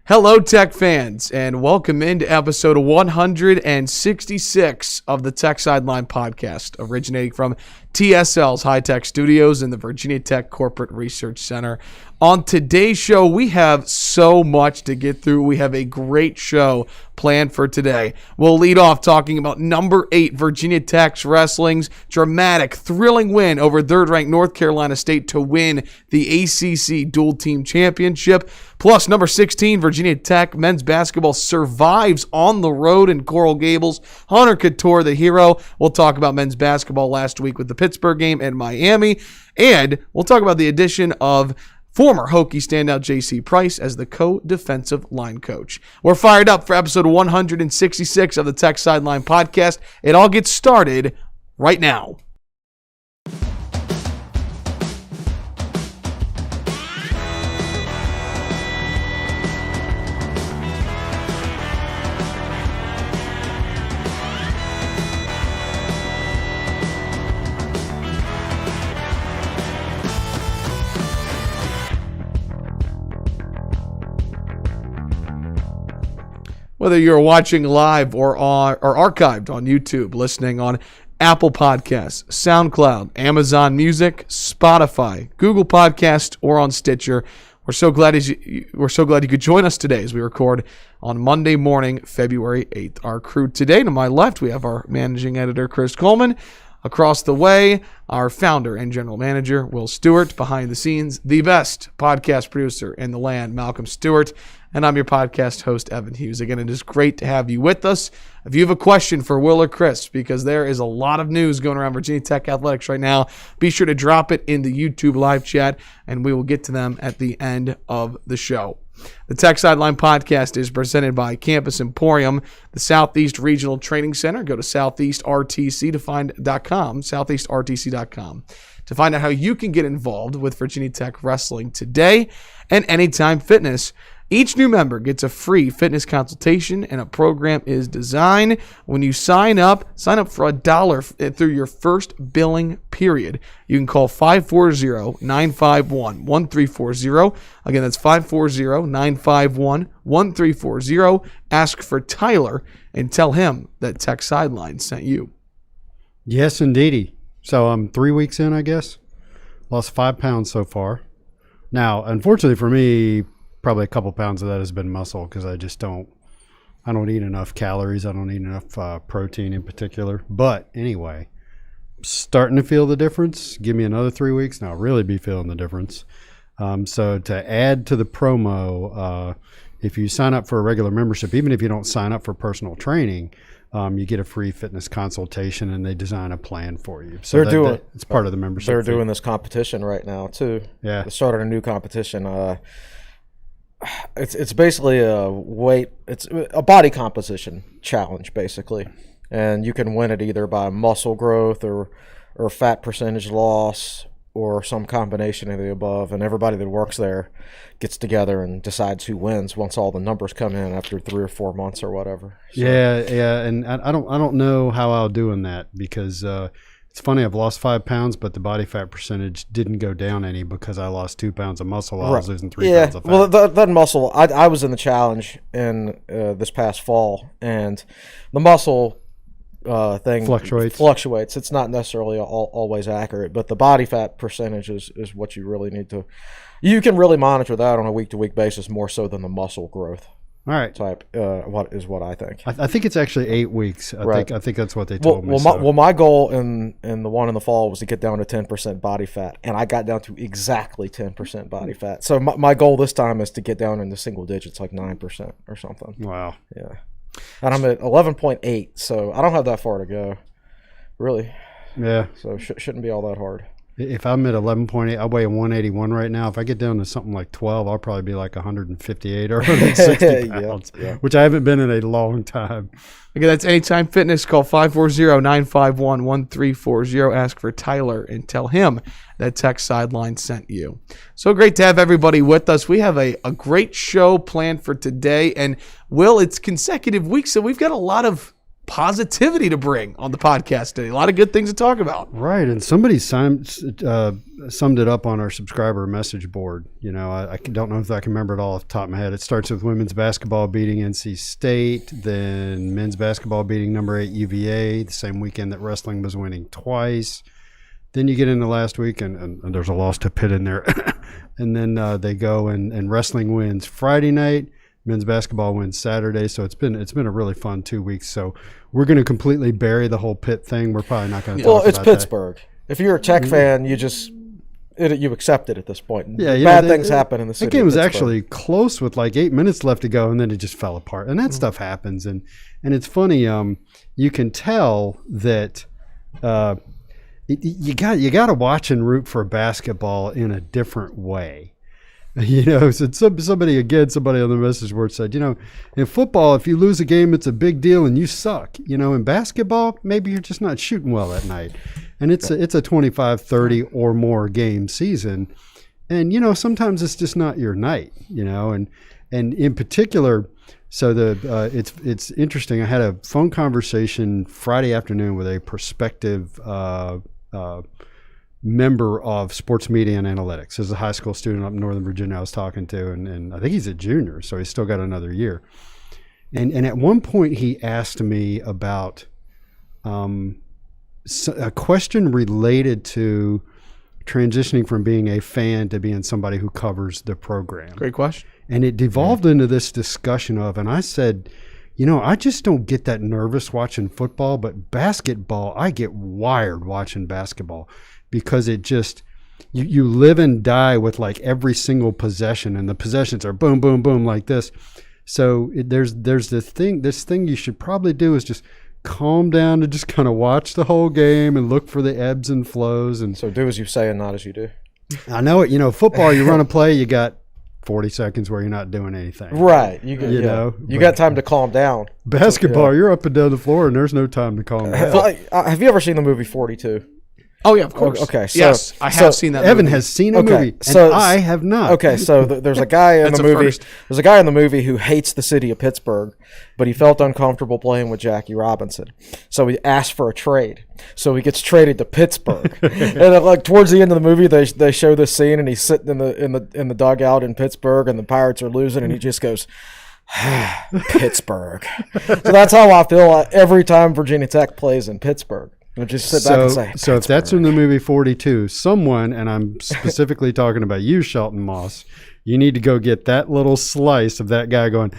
Hello, Tech fans, and welcome into episode 166 of the Tech Sideline Podcast, originating from TSL's high-tech studios in the Virginia Tech Corporate Research Center. On today's show, we have so much to get through. We have a great show planned for today. We'll lead off talking about number 8 Virginia Tech's wrestling's dramatic, thrilling win over third-ranked North Carolina State to win the ACC Dual Team Championship. Plus, number 16 Virginia Tech men's basketball survives on the road in Coral Gables. Hunter Couture, the hero. We'll talk about men's basketball last week with the Pittsburgh game and Miami. And we'll talk about the addition of former Hokie standout J.C. Price as the co-defensive line coach. We're fired up for episode 166 of the Tech Sideline Podcast. It all gets started right now. Whether you're watching live or archived on YouTube, listening on Apple Podcasts, SoundCloud, Amazon Music, Spotify, Google Podcasts, or on Stitcher, we're so glad you could join us today as we record on Monday morning, February 8th. Our crew today, to my left, we have our managing editor, Chris Coleman. Across the way, our founder and general manager, Will Stewart. Behind the scenes, the best podcast producer in the land, Malcolm Stewart. And I'm your podcast host, Evan Hughes. Again, it is great to have you with us. If you have a question for Will or Chris, because there is a lot of news going around Virginia Tech Athletics right now, be sure to drop it in the YouTube live chat, and we will get to them at the end of the show. The Tech Sideline Podcast is presented by Campus Emporium, the Southeast Regional Training Center. Go to southeastrtc.com to find out how you can get involved with Virginia Tech Wrestling today and Anytime Fitness. Each new member gets a free fitness consultation, and a program is designed. When you sign up for $1 through your first billing period. You can call 540-951-1340. Again, that's 540-951-1340. Ask for Tyler and tell him that Tech Sideline sent you. Yes, indeedy. So I'm 3 weeks in, I guess. Lost 5 pounds so far. Now, unfortunately for me, probably a couple pounds of that has been muscle because I don't eat enough calories. I don't eat enough protein in particular. But anyway, starting to feel the difference. Give me another 3 weeks and I'll really be feeling the difference. So to add to the promo, if you sign up for a regular membership, even if you don't sign up for personal training, you get a free fitness consultation and they design a plan for you. So it's part of the membership. They're doing this competition right now too. Yeah. They started a new competition. It's basically it's a body composition challenge basically, and you can win it either by muscle growth or fat percentage loss or some combination of the above, and everybody that works there gets together and decides who wins once all the numbers come in after 3 or 4 months or whatever. So. Yeah, and I don't know how I'll do in that because it's funny, I've lost 5 pounds, but the body fat percentage didn't go down any because I lost 2 pounds of muscle while I was losing 3 pounds of fat. Well, that muscle, I was in the challenge in this past fall, and the muscle thing fluctuates. It's not necessarily always accurate, but the body fat percentage is what you really need to. You can really monitor that on a week-to-week basis more so than the muscle growth. All right. Type what I think. I think it's actually 8 weeks. I think that's what they told me. My goal in the one in the fall was to get down to 10% body fat, and I got down to exactly 10% body fat. So my goal this time is to get down into single digits, like 9% or something. Wow. Yeah. And I'm at 11.8, so I don't have that far to go, really. Yeah. So shouldn't be all that hard. If I'm at 11.8, I weigh 181 right now. If I get down to something like 12, I'll probably be like 158 or 160 pounds, which I haven't been in a long time. Again, that's Anytime Fitness. Call 540-951-1340. Ask for Tyler and tell him that Tech Sideline sent you. So great to have everybody with us. We have a great show planned for today. And, Will, it's consecutive weeks, so we've got a lot of positivity to bring on the podcast today. A lot of good things to talk about. Right, and somebody summed it up on our subscriber message board. You know, I don't know if I can remember it all off the top of my head. It starts with women's basketball beating NC State, then men's basketball beating number 8 UVA, the same weekend that wrestling was winning twice. Then you get into last week, and there's a loss to Pitt in there. And then they go and wrestling wins Friday night. Men's basketball wins Saturday, so it's been a really fun 2 weeks. So we're going to completely bury the whole Pitt thing. We're probably not going to talk about it's Pittsburgh. If you're a Tech fan, you just you accept it at this point. Yeah, bad things happen in the city. That game was actually close with like 8 minutes left to go, and then it just fell apart. And that stuff happens. And it's funny. You can tell that you got to watch and root for basketball in a different way. You know, so somebody on the message board said, you know, in football, if you lose a game, it's a big deal and you suck. You know, in basketball, maybe you're just not shooting well that night. And it's a 25, 30 or more game season. And, you know, sometimes it's just not your night, you know, and in particular, so it's interesting. I had a phone conversation Friday afternoon with a prospective member of sports media and analytics. There's a high school student up in Northern Virginia I was talking to, and I think he's a junior, so he's still got another year. And at one point he asked me about a question related to transitioning from being a fan to being somebody who covers the program. Great question. And it devolved into this discussion of, and I said, you know, I just don't get that nervous watching football, but basketball, I get wired watching basketball. Because it just, you live and die with like every single possession, and the possessions are boom, boom, boom like this. So there's this thing you should probably do is just calm down and just kind of watch the whole game and look for the ebbs and flows. And so do as you say and not as you do. I know it. You know, football, you run a play, you got 40 seconds where you're not doing anything. Right. You got time to calm down. Basketball, you're up and down the floor, and there's no time to calm down. Have you ever seen the movie 42? Oh, yeah, of course. Okay, so, yes, I have seen that Evan movie. has seen a movie, and I have not. Okay, so there's a guy in the movie. There's a guy in the movie who hates the city of Pittsburgh, but he felt uncomfortable playing with Jackie Robinson. So he asked for a trade. So he gets traded to Pittsburgh. And like towards the end of the movie, they show this scene, and he's sitting in the dugout in Pittsburgh, and the Pirates are losing, and he just goes, Pittsburgh. So that's how I feel every time Virginia Tech plays in Pittsburgh. Just sit back and say, so if that's in the movie 42, someone, and I'm specifically talking about you, Shelton Moss, you need to go get that little slice of that guy going,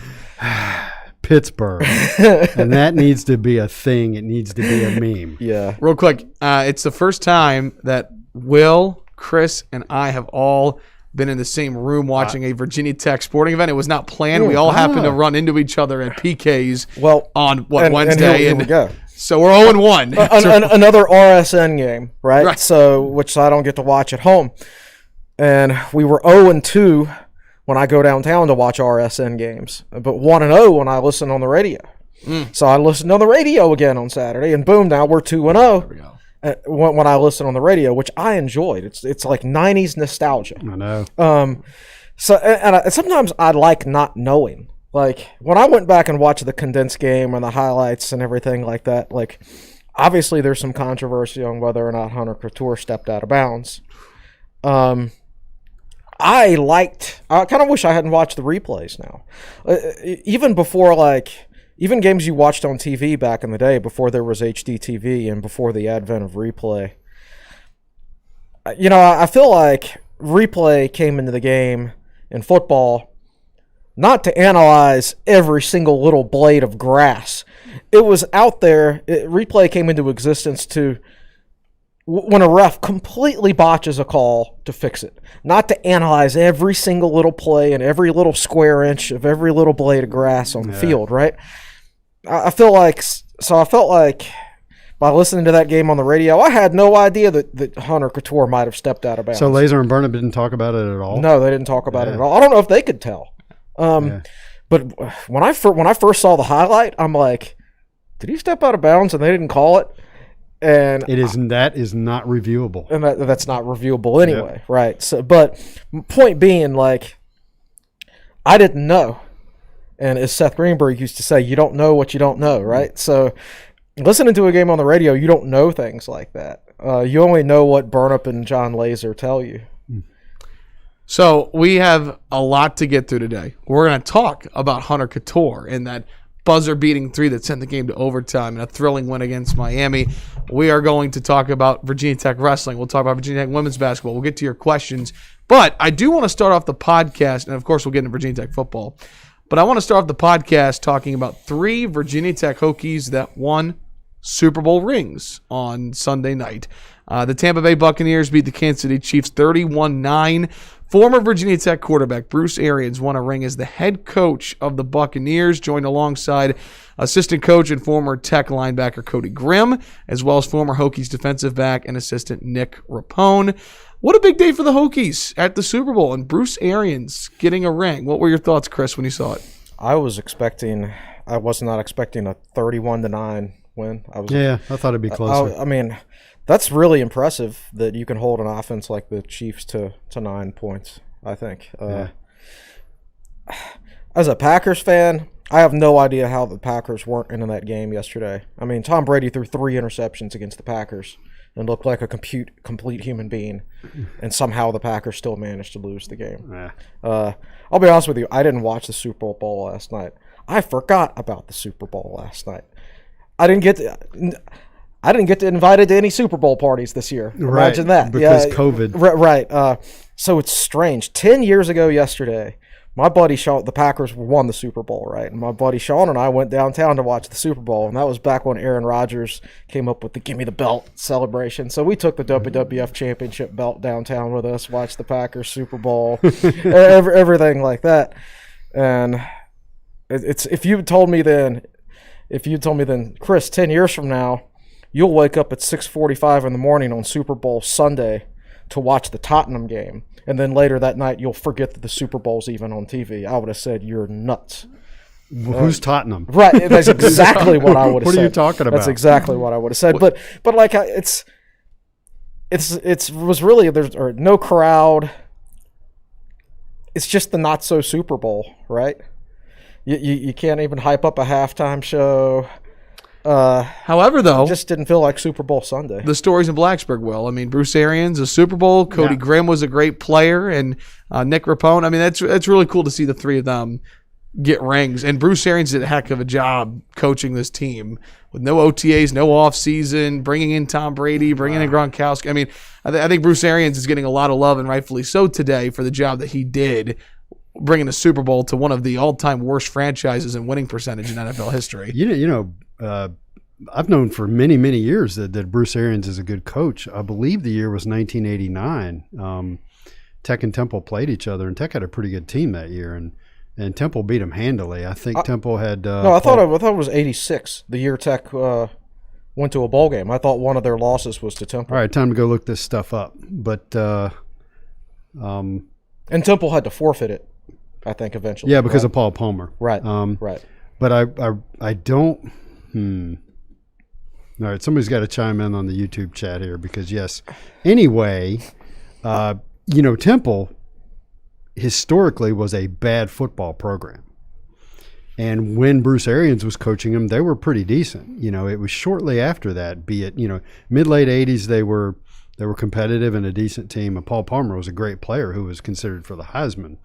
Pittsburgh. And that needs to be a thing. It needs to be a meme. Yeah. Real quick, it's the first time that Will, Chris, and I have all been in the same room watching a Virginia Tech sporting event. It was not planned. We all happened to run into each other at PK's on Wednesday. And here we go. So we're 0-1. Another RSN game, right? So, which I don't get to watch at home. And we were 0-2 when I go downtown to watch RSN games, but 1-0 when I listen on the radio. So I listened on the radio again on Saturday, and boom, now we're 2-0 when I listen on the radio, which I enjoyed. It's like 90s nostalgia. I know. So and sometimes I like not knowing. Like, when I went back and watched the condensed game and the highlights and everything like that, like, obviously there's some controversy on whether or not Hunter Couture stepped out of bounds. I kind of wish I hadn't watched the replays now. Even before, even games you watched on TV back in the day, before there was HD TV and before the advent of replay. You know, I feel like replay came into the game in football not to analyze every single little blade of grass. It was out there. Replay came into existence to, when a ref completely botches a call, to fix it. Not to analyze every single little play and every little square inch of every little blade of grass on the field, right? I felt like by listening to that game on the radio, I had no idea that Hunter Couture might have stepped out of bounds. So Laser and Burnham didn't talk about it at all? No, they didn't talk about it at all. I don't know if they could tell. But when I first saw the highlight, I'm like, did he step out of bounds and they didn't call it? And that is not reviewable. And that's not reviewable anyway, right? So, but point being, like, I didn't know. And as Seth Greenberg used to say, you don't know what you don't know, right? So listening to a game on the radio, you don't know things like that. You only know what Burnup and John Laser tell you. So we have a lot to get through today. We're going to talk about Hunter Couture and that buzzer-beating 3 that sent the game to overtime and a thrilling win against Miami. We are going to talk about Virginia Tech wrestling. We'll talk about Virginia Tech women's basketball. We'll get to your questions. But I do want to start off the podcast, and of course we'll get into Virginia Tech football. But I want to start off the podcast talking about 3 Virginia Tech Hokies that won Super Bowl rings on Sunday night. The Tampa Bay Buccaneers beat the Kansas City Chiefs 31-9. Former Virginia Tech quarterback Bruce Arians won a ring as the head coach of the Buccaneers, joined alongside assistant coach and former Tech linebacker Cody Grimm, as well as former Hokies defensive back and assistant Nick Rapone. What a big day for the Hokies at the Super Bowl, and Bruce Arians getting a ring. What were your thoughts, Chris, when you saw it? I was not expecting a 31-9 win. I thought it'd be closer. I mean, that's really impressive that you can hold an offense like the Chiefs to 9 points, I think. As a Packers fan, I have no idea how the Packers weren't in that game yesterday. I mean, Tom Brady threw 3 interceptions against the Packers and looked like a complete human being, and somehow the Packers still managed to lose the game. I'll be honest with you, I didn't watch the Super Bowl last night. I forgot about the Super Bowl last night. I didn't get invited to any Super Bowl parties this year. Imagine that. Because COVID. Right. So it's strange. 10 years ago yesterday, my buddy Sean, the Packers won the Super Bowl, right? And my buddy Sean and I went downtown to watch the Super Bowl, and that was back when Aaron Rodgers came up with the Gimme the Belt celebration. So we took the WWF Championship belt downtown with us, watched the Packers Super Bowl, everything like that. And if you told me then, Chris, 10 years from now, you'll wake up at 6:45 in the morning on Super Bowl Sunday to watch the Tottenham game, and then later that night you'll forget that the Super Bowl's even on TV. I would have said you're nuts. Who's Tottenham? Right, that's exactly what I would have said. What are you talking about? That's exactly what I would have said. But like it was really there's no crowd. It's just the not so Super Bowl, right? You can't even hype up a halftime show. However, though, it just didn't feel like Super Bowl Sunday. The stories in Blacksburg will. I mean, Bruce Arians, a Super Bowl. Cody Grimm was a great player, and Nick Rapone. I mean, that's really cool to see the 3 of them get rings. And Bruce Arians did a heck of a job coaching this team with no OTAs, no offseason, bringing in Tom Brady, bringing in Gronkowski. I mean, I think Bruce Arians is getting a lot of love, and rightfully so today, for the job that he did, bringing the Super Bowl to one of the all-time worst franchises in winning percentage in NFL history. I've known for many, many years that Bruce Arians is a good coach. I believe the year was 1989. Tech and Temple played each other, and Tech had a pretty good team that year, and Temple beat them handily. I think Temple had. No, I thought it was 86. The year Tech went to a bowl game. I thought one of their losses was to Temple. All right, time to go look this stuff up. But and Temple had to forfeit it, I think, eventually. Yeah, because of Paul Palmer. Right. Right. But I don't. All right, somebody's got to chime in on the YouTube chat here because, yes. Anyway, Temple historically was a bad football program. And when Bruce Arians was coaching them, they were pretty decent. It was shortly after that, be it, mid-late 80s, they were competitive and a decent team. And Paul Palmer was a great player who was considered for the Heisman.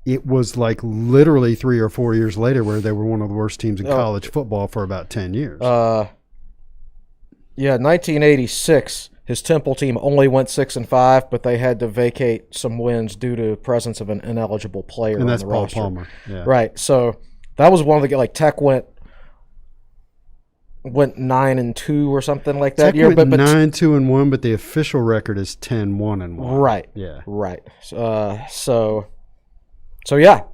It was like literally 3 or 4 years later where they were one of the worst teams in college football for about 10 years. 1986, his Temple team only went 6-5, but they had to vacate some wins due to the presence of an ineligible player on the roster. And that's Paul Palmer. Yeah. Right. So that was one of the Tech went 9-2 or something like that Tech year. Went 9-2-1, but the official record is 10-1-1. Right. Yeah. Right. So yeah,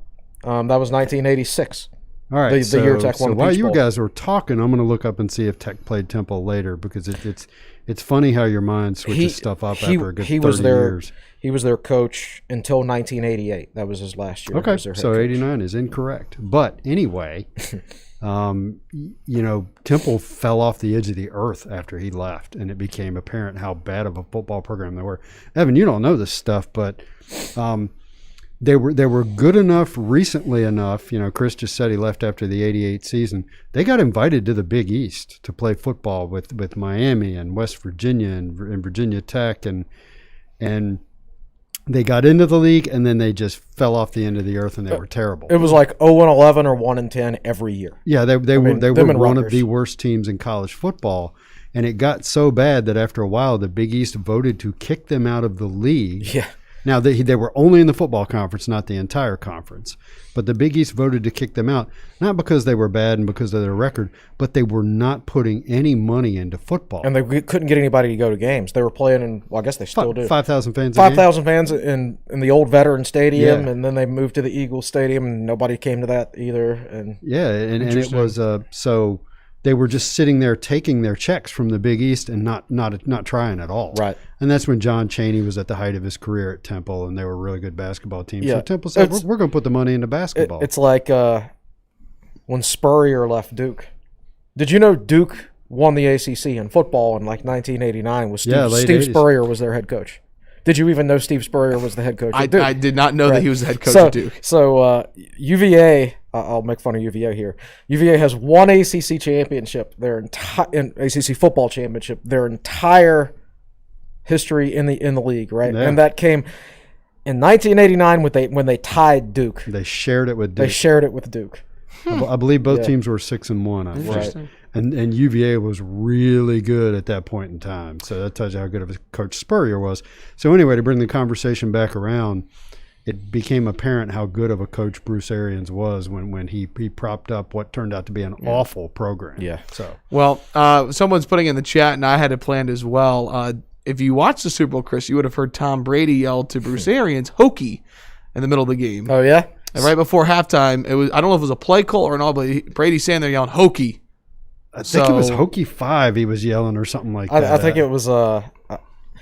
that was 1986. All right. The year Tech won the Peach while you Bowl. guys were talking, I'm going to look up and see if Tech played Temple later because it's funny how your mind switches stuff up after a good 30 years. He was their coach until 1988. That was his last year. Okay, so 89 is incorrect. But anyway, Temple fell off the edge of the earth after he left, and it became apparent how bad of a football program they were. Evan, you don't know this stuff, but they were good enough recently enough. Chris just said he left after the '88 season. They got invited to the Big East to play football with Miami and West Virginia and Virginia Tech, and they got into the league, and then they just fell off the end of the earth, and they were terrible. It was like 0-11 or 1-10 every year. Yeah, they were one of the worst teams in college football, and it got so bad that after a while, the Big East voted to kick them out of the league. Yeah. Now, they were only in the football conference, not the entire conference. But the Big East voted to kick them out, not because they were bad and because of their record, but they were not putting any money into football. And they couldn't get anybody to go to games. They were playing in, well, I guess they still do. 5,000 fans. 5,000 fans in the old Veteran Stadium, Yeah. and then they moved to the Eagle Stadium, and nobody came to that either. And it was so they were just sitting there taking their checks from the Big East and not trying at all. Right. And that's when John Chaney was at the height of his career at Temple, and they were a really good basketball team. Yeah. So Temple said, we're going to put the money into basketball. It's like when Spurrier left Duke. Did you know Duke won the ACC in football in like 1989? Was Steve 80s. Spurrier was their head coach. Did you even know Steve Spurrier was the head coach of Duke? I did not know that he was the head coach so, of Duke. So UVA, I'll make fun of UVA here. UVA has one ACC championship, ACC football championship, their entire history in the league, right? Yeah. And that came in 1989 when they tied Duke. They shared it with Duke. They shared it with Duke. I believe both teams were 6-1. I think. Interesting. And UVA was really good at that point in time. So that tells you how good of a coach Spurrier was. So anyway, to bring the conversation back around, it became apparent how good of a coach Bruce Arians was when he propped up what turned out to be an awful program. Yeah. So Well, someone's putting in the chat, and I had it planned as well. If you watched the Super Bowl, Chris, you would have heard Tom Brady yell to Bruce Arians, "Hokey," in the middle of the game. Oh yeah. And right before halftime, it was, I don't know if it was a play call or not, but Brady's standing there yelling, "Hokey." I think it was Hokey 5 he was yelling or something like that. I think it was.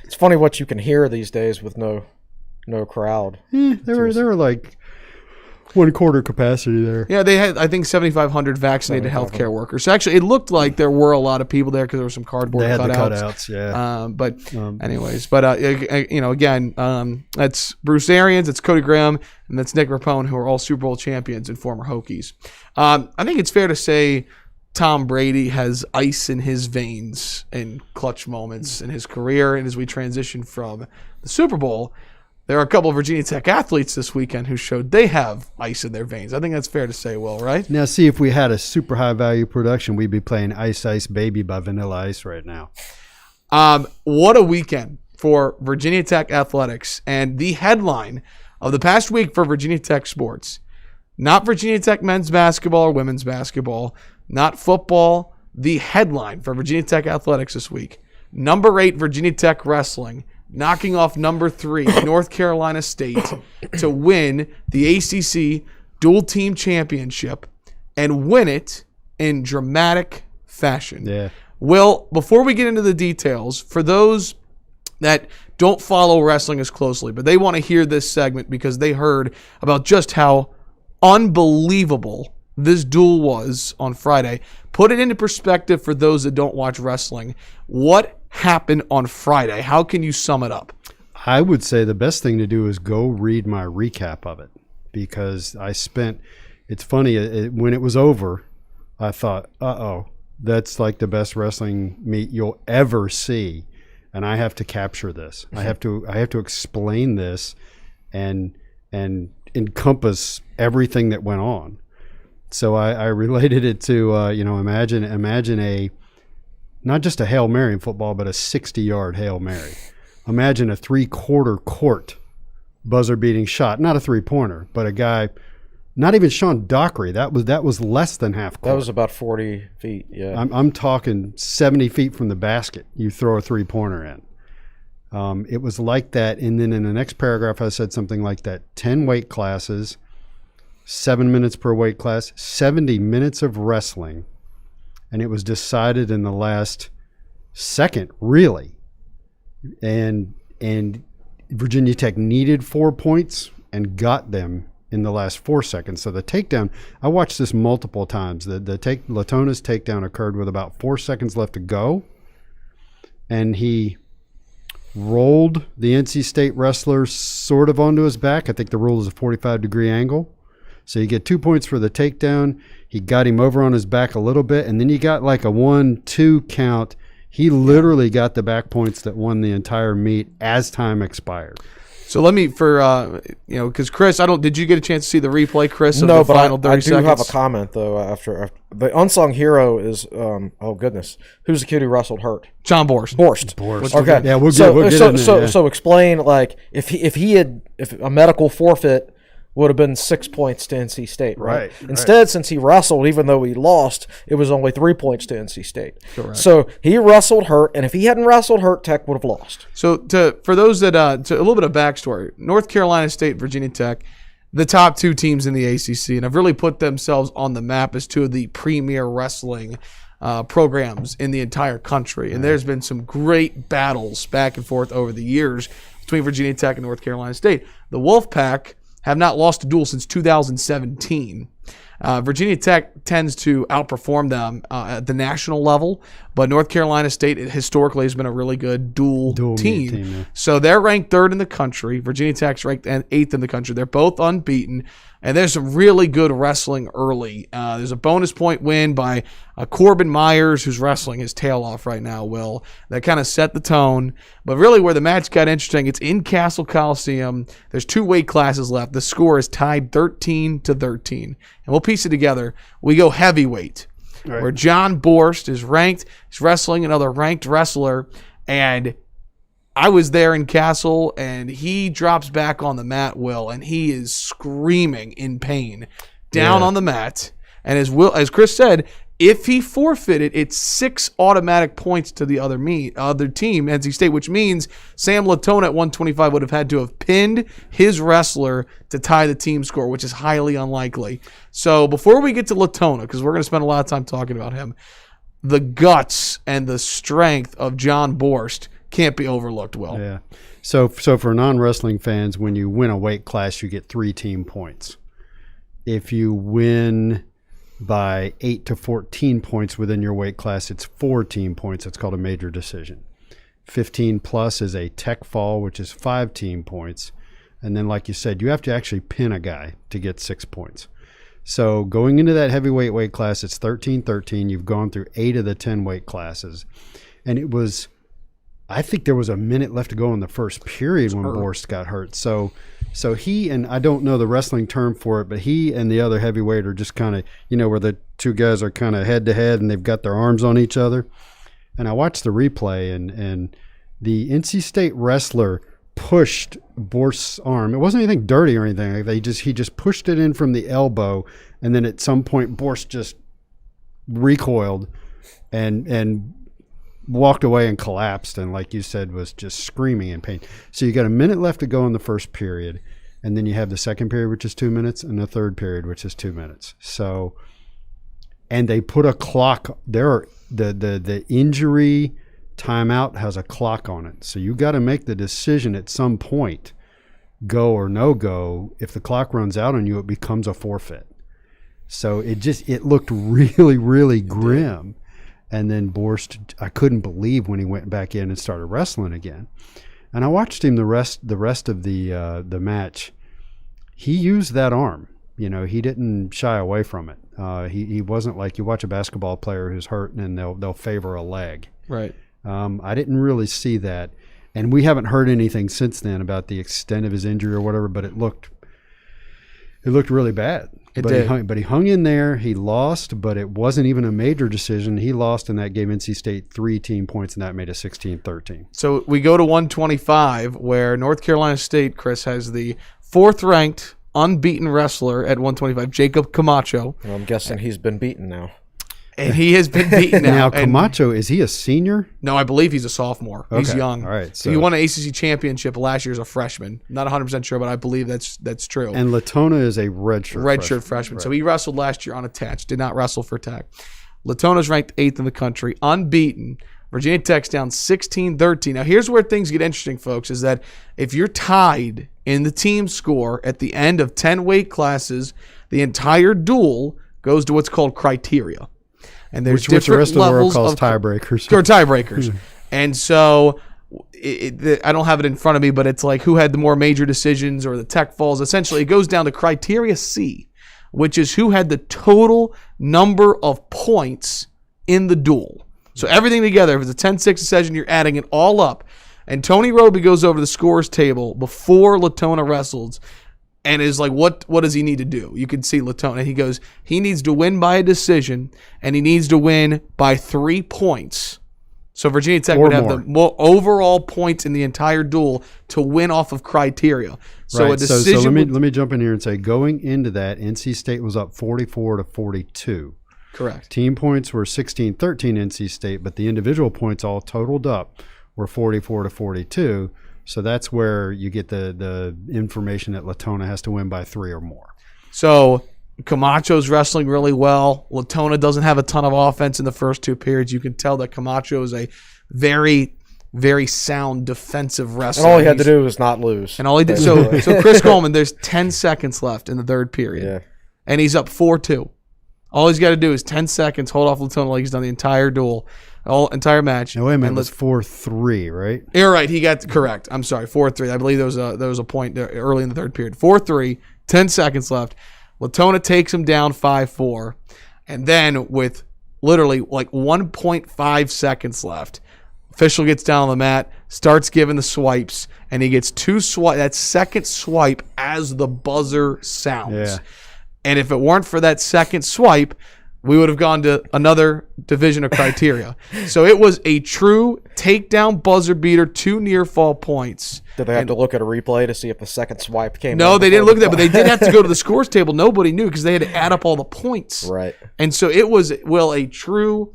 It's funny what you can hear these days with no crowd. They were like 1/4 capacity there. Yeah, they had, I think, 7,500 vaccinated healthcare workers. So actually, it looked like there were a lot of people there because there were some cardboard They had cutouts. the cutouts, yeah. Anyways, again, that's Bruce Arians, it's Cody Graham, and that's Nick Rapone, who are all Super Bowl champions and former Hokies. I think it's fair to say Tom Brady has ice in his veins in clutch moments in his career, and as we transition from the Super Bowl, there are a couple of Virginia Tech athletes this weekend who showed they have ice in their veins. I think that's fair to say, Will, right? Now, see, if we had a super high value production, we'd be playing Ice Ice Baby by Vanilla Ice right now. What a weekend for Virginia Tech athletics. And the headline of the past week for Virginia Tech sports, not Virginia Tech men's basketball or women's basketball, not football, the headline for Virginia Tech athletics this week, number 8 Virginia Tech wrestling, knocking off number 3 North Carolina State to win the ACC dual team championship and win it in dramatic fashion. Yeah. Will, before we get into the details, for those that don't follow wrestling as closely, but they want to hear this segment because they heard about just how unbelievable this duel was on Friday. Put it into perspective for those that don't watch wrestling. What happened on Friday? How can you sum it up? I would say the best thing to do is go read my recap of it, because it's funny, when it was over, I thought, that's like the best wrestling meet you'll ever see, and I have to capture this. I have to explain this and encompass everything that went on. So I related it to imagine a, not just a Hail Mary in football, but a 60-yard Hail Mary. Imagine a 3/4 court buzzer beating shot, not a 3-pointer, but a guy, not even Sean Dockery. That was less than half court. That was about 40 feet. Yeah, I'm talking 70 feet from the basket. You throw a 3-pointer in. It was like that, and then in the next paragraph I said something like that: 10 weight classes, 7 minutes per weight class, 70 minutes of wrestling, and it was decided in the last second, really. And Virginia Tech needed 4 points and got them in the last 4 seconds. So the takedown, I watched this multiple times. Latona's takedown occurred with about 4 seconds left to go, and he rolled the NC State wrestler sort of onto his back. I think the rule is a 45-degree angle. So you get 2 points for the takedown. He got him over on his back a little bit, and then you got like a 1-2 count. He literally got the back points that won the entire meet as time expired. So let me, because Chris, did you get a chance to see the replay, Chris, of No, the but final 30 I do seconds? have a comment, though, after the unsung hero is, oh, goodness. Who's the kid who wrestled Hurt? John Borst. Borst. Okay. Yeah, we'll get in there, yeah. So explain, like, if a medical forfeit would have been 6 points to NC State, right? Instead, since he wrestled, even though he lost, it was only 3 points to NC State. Correct. So he wrestled Hurt, and if he hadn't wrestled Hurt, Tech would have lost. So for those that, to a little bit of backstory, North Carolina State, Virginia Tech, the top two teams in the ACC, and have really put themselves on the map as two of the premier wrestling programs in the entire country. And there's been some great battles back and forth over the years between Virginia Tech and North Carolina State. The Wolfpack have not lost a duel since 2017. Virginia Tech tends to outperform them at the national level, but North Carolina State historically has been a really good dual team. Yeah. So they're ranked third in the country. Virginia Tech's ranked eighth in the country. They're both unbeaten, and there's some really good wrestling early. There's a bonus point win by Corbin Myers, who's wrestling his tail off right now, Will. That kind of set the tone. But really where the match got interesting, it's in Castle Coliseum. There's 2 weight classes left. The score is tied 13-13. And we'll piece it together. We go heavyweight, where John Borst is ranked. He's wrestling another ranked wrestler. And I was there in Castle, and he drops back on the mat, Will, and he is screaming in pain down on the mat. And as Chris said, if he forfeited, it's 6 automatic points to the other team, NC State, which means Sam Latona at 125 would have had to have pinned his wrestler to tie the team score, which is highly unlikely. So before we get to Latona, because we're going to spend a lot of time talking about him, the guts and the strength of John Borst can't be overlooked, Will. Yeah. So for non-wrestling fans, when you win a weight class, you get 3 team points. If you win by 8 to 14 points within your weight class, it's 4 team points. It's called a major decision. 15 plus is a tech fall, which is 5 team points. And then, like you said, you have to actually pin a guy to get 6 points. So going into that heavyweight weight class, it's 13-13. You've gone through 8 of the 10 weight classes. And it was, I think there was a minute left to go in the first period when Borst got hurt. So he, and I don't know the wrestling term for it, but he and the other heavyweight are just kind of, where the two guys are kind of head to head and they've got their arms on each other. And I watched the replay, and the NC State wrestler pushed Borst's arm. It wasn't anything dirty or anything. He just pushed it in from the elbow, and then at some point Borst just recoiled and walked away and collapsed, and like you said, was just screaming in pain. So you got a minute left to go in the first period, and then you have the second period, which is 2 minutes, and the third period, which is 2 minutes. So, and they put a clock there. The injury timeout has a clock on it, so you got to make the decision at some point, go or no go. If the clock runs out on you, it becomes a forfeit. So it looked really, really grim. And then Borst, I couldn't believe when he went back in and started wrestling again. And I watched him the rest of the match. He used that arm. He didn't shy away from it. He wasn't like you watch a basketball player who's hurt and they'll favor a leg. Right. I didn't really see that. And we haven't heard anything since then about the extent of his injury or whatever, but it looked really bad. But he hung in there. He lost, but it wasn't even a major decision. He lost, and that gave NC State 3 team points, and that made it 16-13. So we go to 125, where North Carolina State, Chris, has the 4th-ranked unbeaten wrestler at 125, Jacob Camacho. Well, I'm guessing he's been beaten now. And he has been beaten now. Now, Camacho, is he a senior? No, I believe he's a sophomore. Okay. He's young. All right. So he won an ACC championship last year as a freshman. Not 100% sure, but I believe that's true. And Latona is a redshirt freshman. Right. So he wrestled last year unattached. Did not wrestle for Tech. Latona's ranked 8th in the country, unbeaten. Virginia Tech's down 16-13. Now, here's where things get interesting, folks, is that if you're tied in the team score at the end of 10 weight classes, the entire duel goes to what's called criteria. And there's which the rest of the world calls of tiebreakers. Or tiebreakers. And so I don't have it in front of me, but it's like who had the more major decisions or the tech falls. Essentially, it goes down to criteria C, which is who had the total number of points in the duel. So everything together, if it's a 10-6 decision, you're adding it all up. And Tony Roby goes over the scores table before Latona wrestles and is like, what does he need to do? You can see Latona. He goes, he needs to win by a decision, and he needs to win by 3 points. So Virginia Tech would have the overall points in the entire duel to win off of criteria. So right. A decision. So let me jump in here and say, going into that, NC State was up 44-42. Correct. Team points were 16-13 NC State, but the individual points all totaled up were 44-42. So that's where you get the information that Latona has to win by 3 or more. So Camacho's wrestling really well. Latona doesn't have a ton of offense in the first 2 periods. You can tell that Camacho is a very, very sound defensive wrestler. And all he had to do was not lose. And all he did. So Chris Coleman, there's 10 seconds left in the 3rd period. Yeah. And he's up 4-2. All he's got to do is 10 seconds, hold off Latona like he's done the entire duel, entire match. No, wait a minute, it was 4-3, right? You're right. He got correct. I'm sorry, 4-3. I believe there was a point there early in the 3rd period. 4-3, 10 seconds left. Latona takes him down 5-4. And then with literally like 1.5 seconds left, official gets down on the mat, starts giving the swipes, and he gets 2 swipes. That second swipe as the buzzer sounds. Yeah. And if it weren't for that second swipe, we would have gone to another division of criteria. So it was a true takedown buzzer beater, 2 near fall points. Did they have to look at a replay to see if the second swipe came? No, they didn't look at that, but they did have to go to the scores table. Nobody knew because they had to add up all the points. Right. And so it was, a true,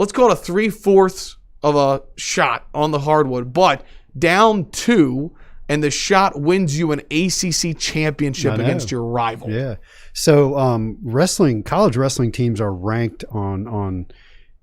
let's call it a 3/4 of a shot on the hardwood, but down 2, and the shot wins you an ACC championship against your rival. Yeah. So college wrestling teams are ranked on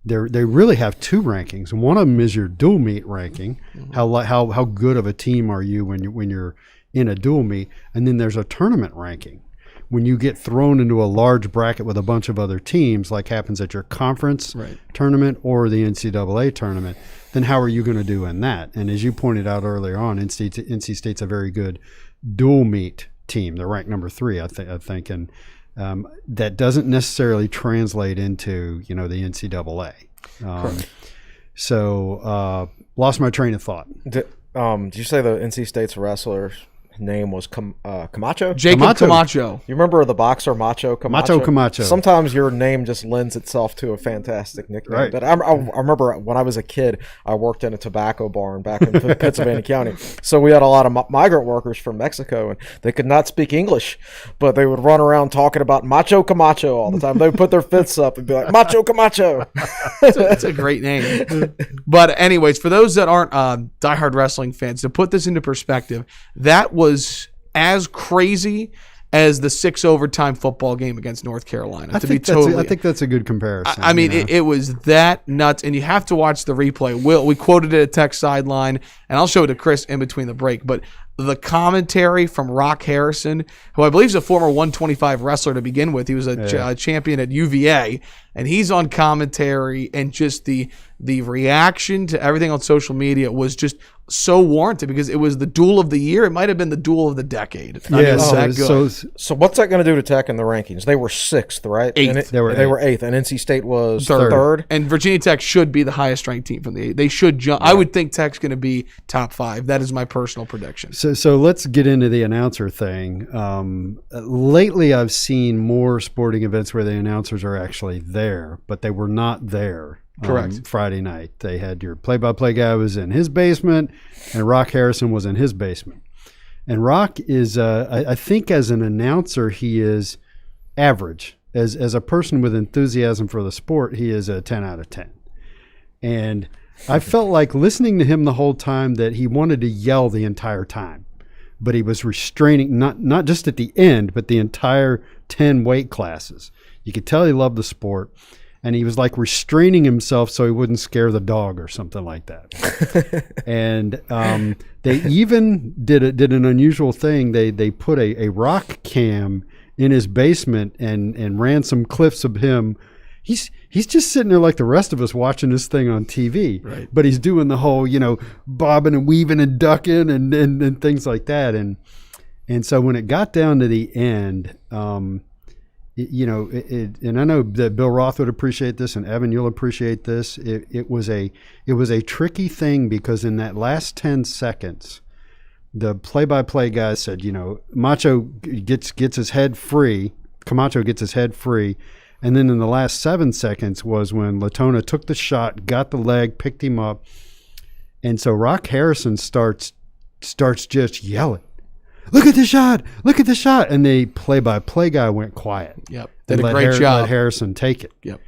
they really have 2 rankings. One of them is your dual meet ranking. Mm-hmm. How good of a team are you when you're in a dual meet, and then there's a tournament ranking. When you get thrown into a large bracket with a bunch of other teams, like happens at your conference tournament or the NCAA tournament, then how are you going to do in that? And as you pointed out earlier on, NC State's a very good dual meet team. They're ranked number 3, I think, and that doesn't necessarily translate into the NCAA. So lost my train of thought. Did you say the NC State's wrestler's name was Camacho? Jacob Camacho. You remember the boxer Macho Camacho? Macho Camacho. Sometimes your name just lends itself to a fantastic nickname. Right. But I remember when I was a kid, I worked in a tobacco barn back in Pennsylvania County. So we had a lot of migrant workers from Mexico, and they could not speak English, but they would run around talking about Macho Camacho all the time. They would put their fists up and be like, Macho Camacho. That's a great name. But anyways, for those that aren't diehard wrestling fans, to put this into perspective, that was as crazy as the 6 overtime football game against North Carolina. I think that's a good comparison. I mean, it was that nuts, and you have to watch the replay. We quoted it at Tech Sideline, and I'll show it to Chris in between the break, but the commentary from Rock Harrison, who I believe is a former 125 wrestler to begin with. He was a champion at UVA, and he's on commentary, and just the reaction to everything on social media was just so warranted because it was the duel of the year. It might have been the duel of the decade. So what's that going to do to Tech in the rankings? They were 6th, right? 8th. They were 8th, and NC State was 3rd. And Virginia Tech should be the highest ranked team from the 8. They should jump. I would think Tech's going to be top 5. That is my personal prediction. So let's get into the announcer thing. Lately, I've seen more sporting events where the announcers are actually there, but they were not there. Correct. Friday night, they had your play-by-play guy was in his basement, and Rock Harrison was in his basement. And Rock is, I think, as an announcer, he is average. As a person with enthusiasm for the sport, he is a 10 out of 10. And I felt like listening to him the whole time that he wanted to yell the entire time, but he was restraining, not just at the end, but the entire 10 weight classes. You could tell he loved the sport. And he was like restraining himself so he wouldn't scare the dog or something like that. And they even did an unusual thing. They put a rock cam in his basement and ran some clips of him he's just sitting there like the rest of us watching this thing on TV. Right. But he's doing the whole, bobbing and weaving and ducking and things like that. And so when it got down to the end, and I know that Bill Roth would appreciate this, and Evan, you'll appreciate this. It was a tricky thing because in that last 10 seconds, the play-by-play guy said, Macho gets his head free. Camacho gets his head free. And then in the last 7 seconds was when Latona took the shot, got the leg, picked him up. And so Rock Harrison starts just yelling, look at the shot, look at the shot. And the play-by-play guy went quiet. Yep. Did a great job. Let Harrison take it. Yep.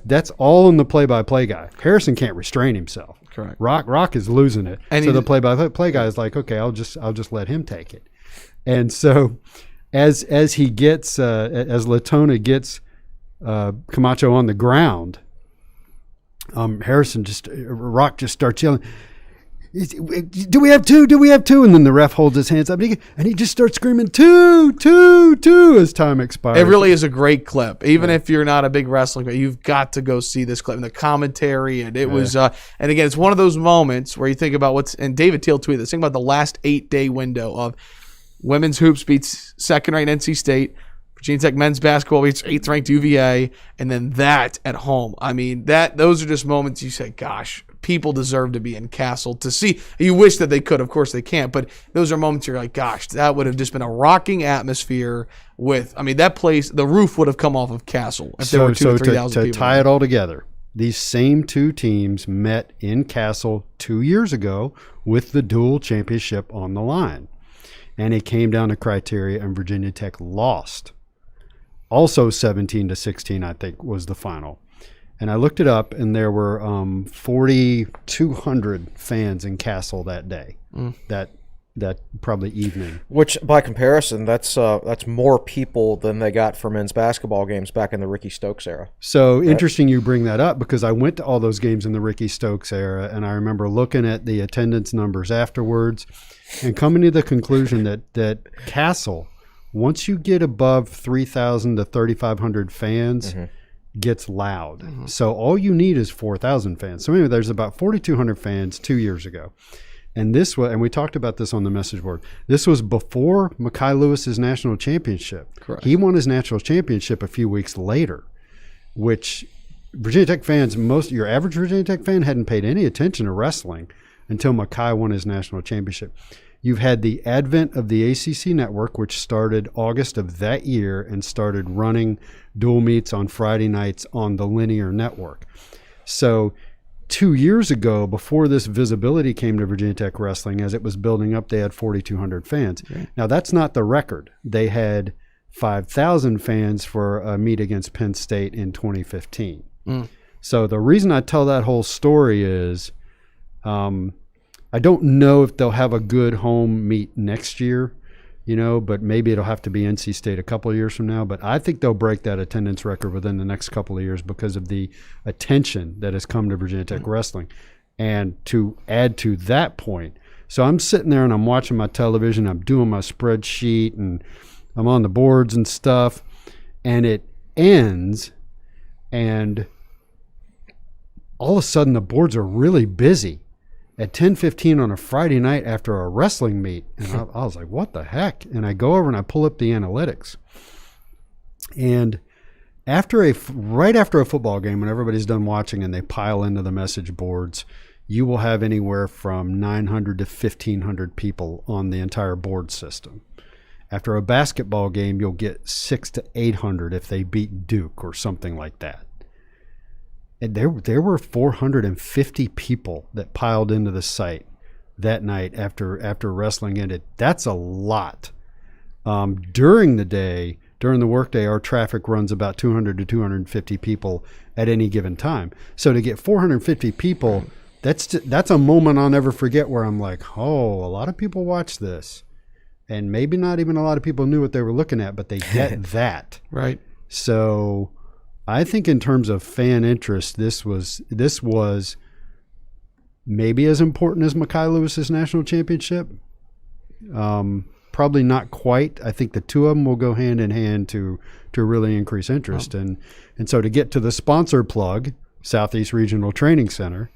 That's all in the play-by-play guy. Harrison can't restrain himself. Correct. Rock is losing it. And so the play-by-play guy is like, okay, I'll just let him take it. And so as Latona gets Camacho on the ground, Rock just starts yelling, do we have two? Do we have two? And then the ref holds his hands up and he just starts screaming, two as time expires. It really is a great clip. Even if you're not a big wrestling fan, you've got to go see this clip and the commentary. And it was, and again, it's one of those moments where you think about and David Teal tweeted this, think about the last 8-day window of women's hoops beats second-ranked NC State, Virginia Tech men's basketball beats 8th-ranked UVA, and then that at home. I mean, those are just moments you say, gosh, people deserve to be in Castle to see. You wish that they could. Of course they can't. But those are moments you're like, gosh, that would have just been a rocking atmosphere that place, the roof would have come off of Castle if there were 2,000 or 3,000 people. To tie it all together, these same two teams met in Castle 2 years ago with the dual championship on the line. And it came down to criteria, and Virginia Tech lost. Also 17-16, I think, was the final. And I looked it up, and there were 4,200 fans in Castle that day, that probably evening. Which, by comparison, that's more people than they got for men's basketball games back in the Ricky Stokes era. So interesting you bring that up, because I went to all those games in the Ricky Stokes era, and I remember looking at the attendance numbers afterwards and coming to the conclusion that Castle, once you get above 3,000 to 3,500 fans, gets loud. So all you need is 4,000 fans. So anyway, there's about 4,200 fans 2 years ago. And we talked about this on the message board. This was before Mekhi Lewis's national championship. Correct. He won his national championship a few weeks later, which Virginia Tech fans, your average Virginia Tech fan hadn't paid any attention to wrestling until Mekhi won his national championship. You've had the advent of the ACC network, which started August of that year and started running dual meets on Friday nights on the linear network. So 2 years ago, before this visibility came to Virginia Tech wrestling, as it was building up, they had 4,200 fans. Okay. Now, that's not the record. They had 5,000 fans for a meet against Penn State in 2015. So the reason I tell that whole story is I don't know if they'll have a good home meet next year, but maybe it'll have to be NC State a couple of years from now. But I think they'll break that attendance record within the next couple of years because of the attention that has come to Virginia Tech wrestling. And to add to that point, so I'm sitting there and I'm watching my television, I'm doing my spreadsheet, and I'm on the boards and stuff, and it ends, and all of a sudden the boards are really busy at 10:15 on a Friday night after a wrestling meet. And I was like, what the heck? And I go over and I pull up the analytics. And right after a football game, when everybody's done watching and they pile into the message boards, you will have anywhere from 900 to 1,500 people on the entire board system. After a basketball game, you'll get 600 to 800 if they beat Duke or something like that. And there were 450 people that piled into the site that night after wrestling ended. That's a lot. During the workday, our traffic runs about 200 to 250 people at any given time. So to get 450 people, that's a moment I'll never forget, where I'm like, oh, a lot of people watch this. And maybe not even a lot of people knew what they were looking at, but they get that. Right. So I think in terms of fan interest, this was maybe as important as Mekhi Lewis's national championship. probably not quite. I think the two of them will go hand in hand to really increase interest. And so to get to the sponsor plug, Southeast Regional Training Center,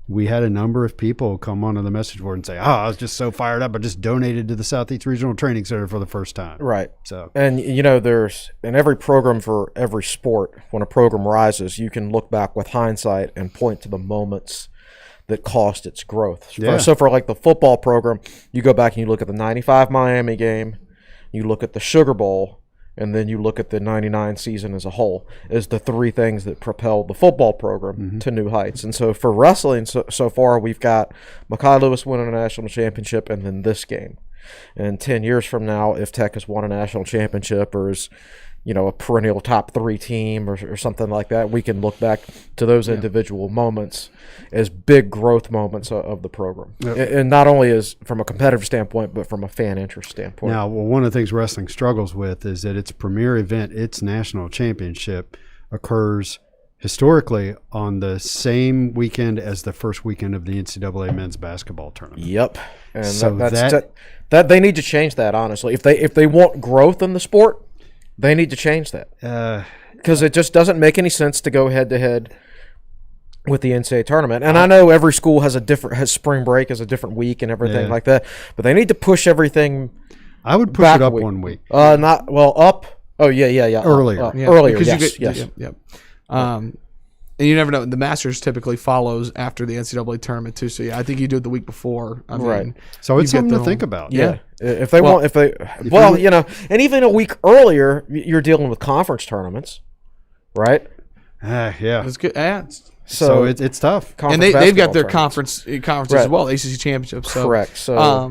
we had a number of people come onto the message board and say, I was just so fired up. I just donated to the Southeast Regional Training Center for the first time. Right. So, and there's in every program for every sport, when a program rises, you can look back with hindsight and point to the moments that caused its growth. Yeah. So for like the football program, you go back and you look at the 95 Miami game, you look at the Sugar Bowl, and then you look at the 99 season as a whole as the three things that propelled the football program to new heights. And so for wrestling, so far we've got Makai Lewis winning a national championship and then this game. And 10 years from now, if Tech has won a national championship or is, a perennial top 3 team or something like that, we can look back to those individual moments as big growth moments of the program. Yep. And not only as from a competitive standpoint, but from a fan interest standpoint. Now, one of the things wrestling struggles with is that its premier event, its national championship, occurs historically on the same weekend as the first weekend of the NCAA men's basketball tournament. Yep. And so that they need to change that, honestly. If they want growth in the sport, they need to change that, because it just doesn't make any sense to go head-to-head with the NCAA tournament. And I know every school has spring break as a different week and everything like that, but they need to push everything. I would push it up 1 week. Up. Oh yeah. Earlier, earlier. Because Yes. And you never know. The Masters typically follows after the NCAA tournament too. So yeah, I think you do it the week before. I mean, right. So it's something to think about. Yeah. And even a week earlier, you're dealing with conference tournaments, right? Yeah. It's good. Yeah. So it's tough. And they've got their conferences as well, ACC championships. So, correct. So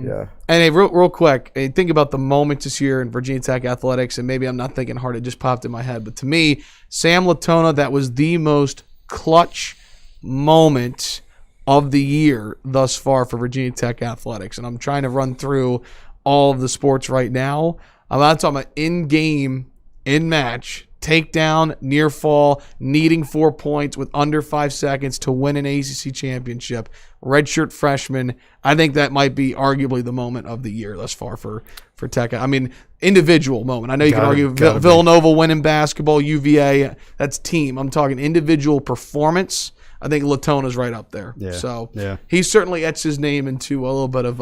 And hey, real quick, think about the moments this year in Virginia Tech athletics, and maybe I'm not thinking hard; it just popped in my head. But to me, Sam Latona, that was the most clutch moment of the year thus far for Virginia Tech athletics. And I'm trying to run through all of the sports right now. I'm not talking about in-game, in-match, takedown, near fall, needing 4 points with under 5 seconds to win an ACC championship. Redshirt freshman. I think that might be arguably the moment of the year thus far for Tech. I mean, individual moment. I know you can argue Villanova winning basketball, UVA, that's team. I'm talking individual performance. I think Latona's right up there. Yeah. So he certainly etched his name into a little bit of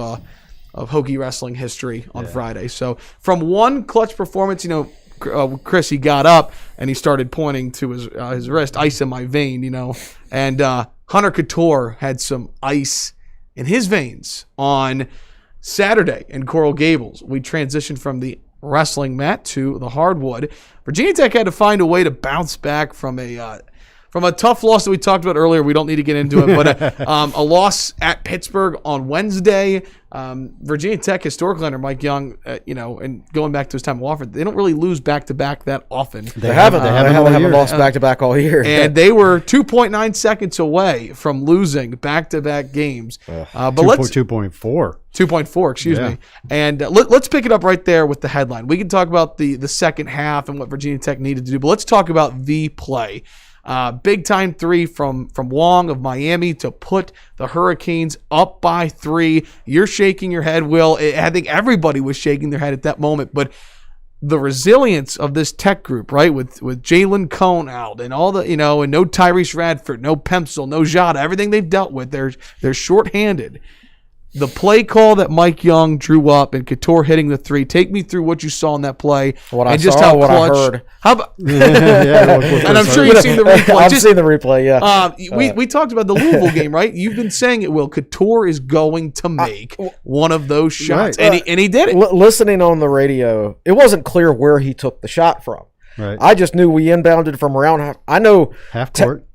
Hokie wrestling history on Friday. So from one clutch performance, Chris, he got up and he started pointing to his wrist, ice in my vein, and Hunter Couture had some ice in his veins on Saturday in Coral Gables. We transitioned from the wrestling mat to the hardwood. Virginia Tech had to find a way to bounce back from a tough loss that we talked about earlier. We don't need to get into it, but a loss at Pittsburgh on Wednesday. Virginia Tech historically under Mike Young, and going back to his time at Wofford, they don't really lose back-to-back that often. They haven't lost back-to-back all year. And they were 2.9 seconds away from losing back-to-back games. But 2.4. 2.4, excuse me. And let's pick it up right there with the headline. We can talk about the second half and what Virginia Tech needed to do, but let's talk about the play. Big time 3 from Wong of Miami to put the Hurricanes up by 3. You're shaking your head, Will. I think everybody was shaking their head at that moment, but the resilience of this Tech group, right, with Jalen Cone out and all the, and no Tyrese Radford, no Pemsel, no Jada, everything they've dealt with, they're shorthanded. The play call that Mike Young drew up and Couture hitting the 3. Take me through what you saw in that play. What I heard. How about? And I'm sure you've seen the replay. I've seen the replay. Yeah. We talked about the Louisville game, right? You've been saying it, Will. Couture is going to make one of those shots, right. and he did it. Listening on the radio, it wasn't clear where he took the shot from. Right. I just knew we inbounded from around half. I know half court.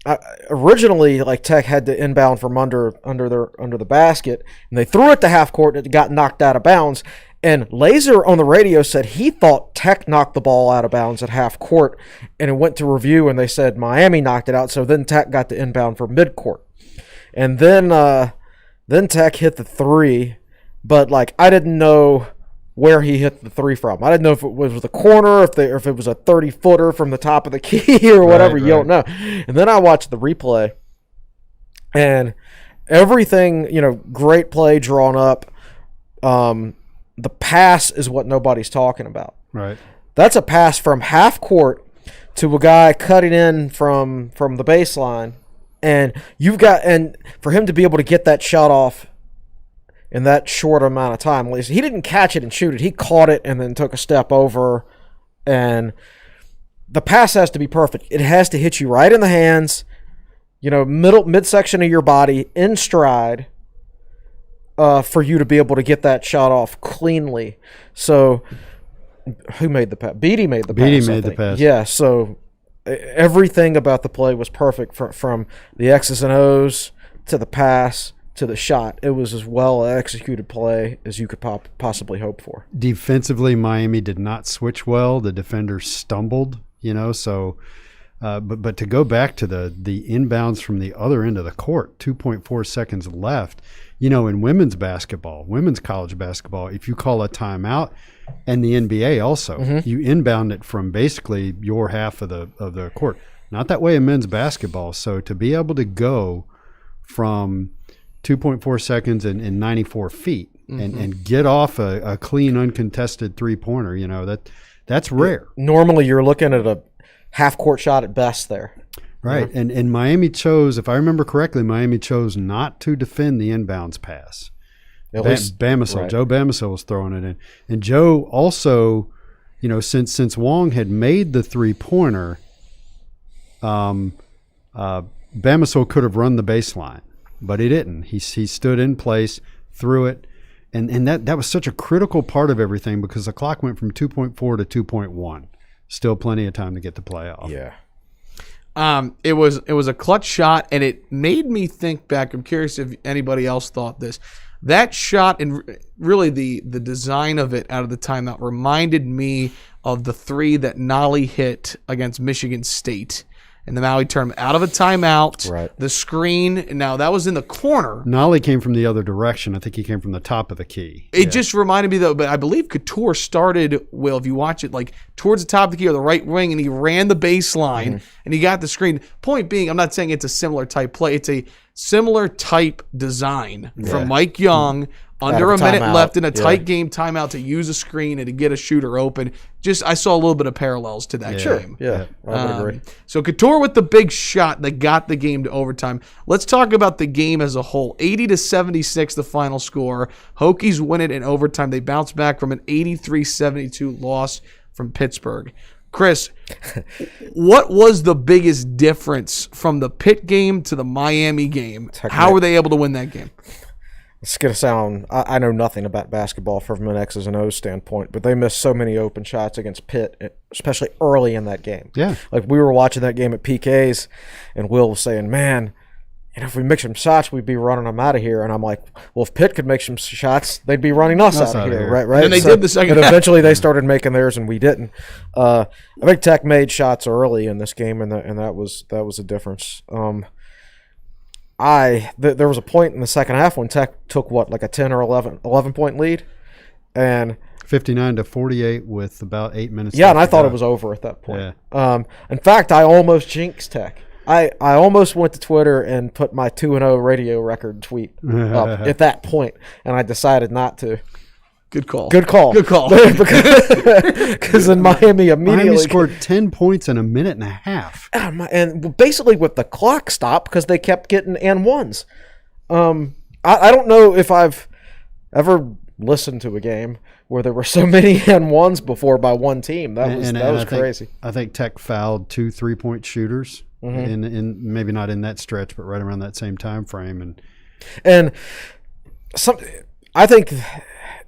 Originally, Tech had to inbound from under the basket, and they threw it to half court, and it got knocked out of bounds. And Laser on the radio said he thought Tech knocked the ball out of bounds at half court, and it went to review, and they said Miami knocked it out. So then Tech got to inbound for midcourt, and then Tech hit the 3, but I didn't know where he hit the 3 from. I didn't know if it was the corner, if it was a 30-footer from the top of the key or whatever. Right. You don't know. And then I watched the replay, and everything, great play drawn up. the pass is what nobody's talking about. Right. That's a pass from half court to a guy cutting in from the baseline, and for him to be able to get that shot off in that short amount of time. He didn't catch it and shoot it. He caught it and then took a step over, and the pass has to be perfect. It has to hit you right in the hands, midsection of your body, in stride, for you to be able to get that shot off cleanly. So who made the pass? Beatty made the pass. Beatty made the pass. Yeah, so everything about the play was perfect from the X's and O's to the pass to the shot. It was as well executed play as you could possibly hope for. Defensively, Miami did not switch well. The defenders stumbled, so but to go back to the inbounds from the other end of the court, 2.4 seconds left, in women's college basketball, if you call a timeout, and the NBA also, you inbound it from basically your half of the court. Not that way in men's basketball. So to be able to go from 2.4 seconds and 94 feet and get off a clean, uncontested three-pointer, that's rare. Normally you're looking at a half-court shot at best there. Right, and Miami chose, if I remember correctly, not to defend the inbounds pass. At least Bamisile, right. Joe Bamisile was throwing it in. And Joe also, since Wong had made the three-pointer, Bamisile could have run the baseline, but he didn't. He stood in place, threw it, and that was such a critical part of everything because the clock went from 2.4 to 2.1. Still plenty of time to get the play off. Yeah. It was a clutch shot, and it made me think back. I'm curious if anybody else thought this. That shot and really the design of it out of the timeout reminded me of the three that Nolly hit against Michigan State in the Maui tournament. Out of a timeout, right. The screen. Now, that was in the corner. Nolly came from the other direction. I think he came from the top of the key. It just reminded me, though, but I believe Couture started, Will, if you watch it, like towards the top of the key or the right wing, and he ran the baseline, and he got the screen. Point being, I'm not saying it's a similar type play. It's a similar type design from Mike Young under a minute left in a tight game timeout to use a screen and to get a shooter open. I saw a little bit of parallels to that game. Yeah, I would agree. So Couture with the big shot that got the game to overtime. Let's talk about the game as a whole. 80-76 the final score. Hokies win it in overtime. They bounce back from an 83-72 loss from Pittsburgh. Chris, what was the biggest difference from the Pitt game to the Miami game? How were they able to win that game? It's going to sound – I know nothing about basketball from an X's and O's standpoint, but they missed so many open shots against Pitt, especially early in that game. Yeah. Like we were watching that game at PK's, and Will was saying, man, if we make some shots, we'd be running them out of here. And I'm like, well, if Pitt could make some shots, they'd be running us out of here. Right? And they did the second half. And eventually they started making theirs, and we didn't. I think Tech made shots early in this game, and that was a difference. There was a point in the second half when Tech took like a 10 or 11 point lead, and 59-48 with about 8 minutes. Yeah, and I thought it was over at that point. Yeah. In fact, I almost jinxed Tech. I almost went to Twitter and put my 2-0 radio record tweet up at that point, and I decided not to. Good call. Because then Miami immediately scored 10 points in a minute and a half. And basically with the clock stopped because they kept getting and ones. I don't know if I've ever listened to a game where there were so many and ones before by one team. That was crazy. I think Tech fouled 2 3-point shooters in maybe not in that stretch, but right around that same time frame. And some, I think.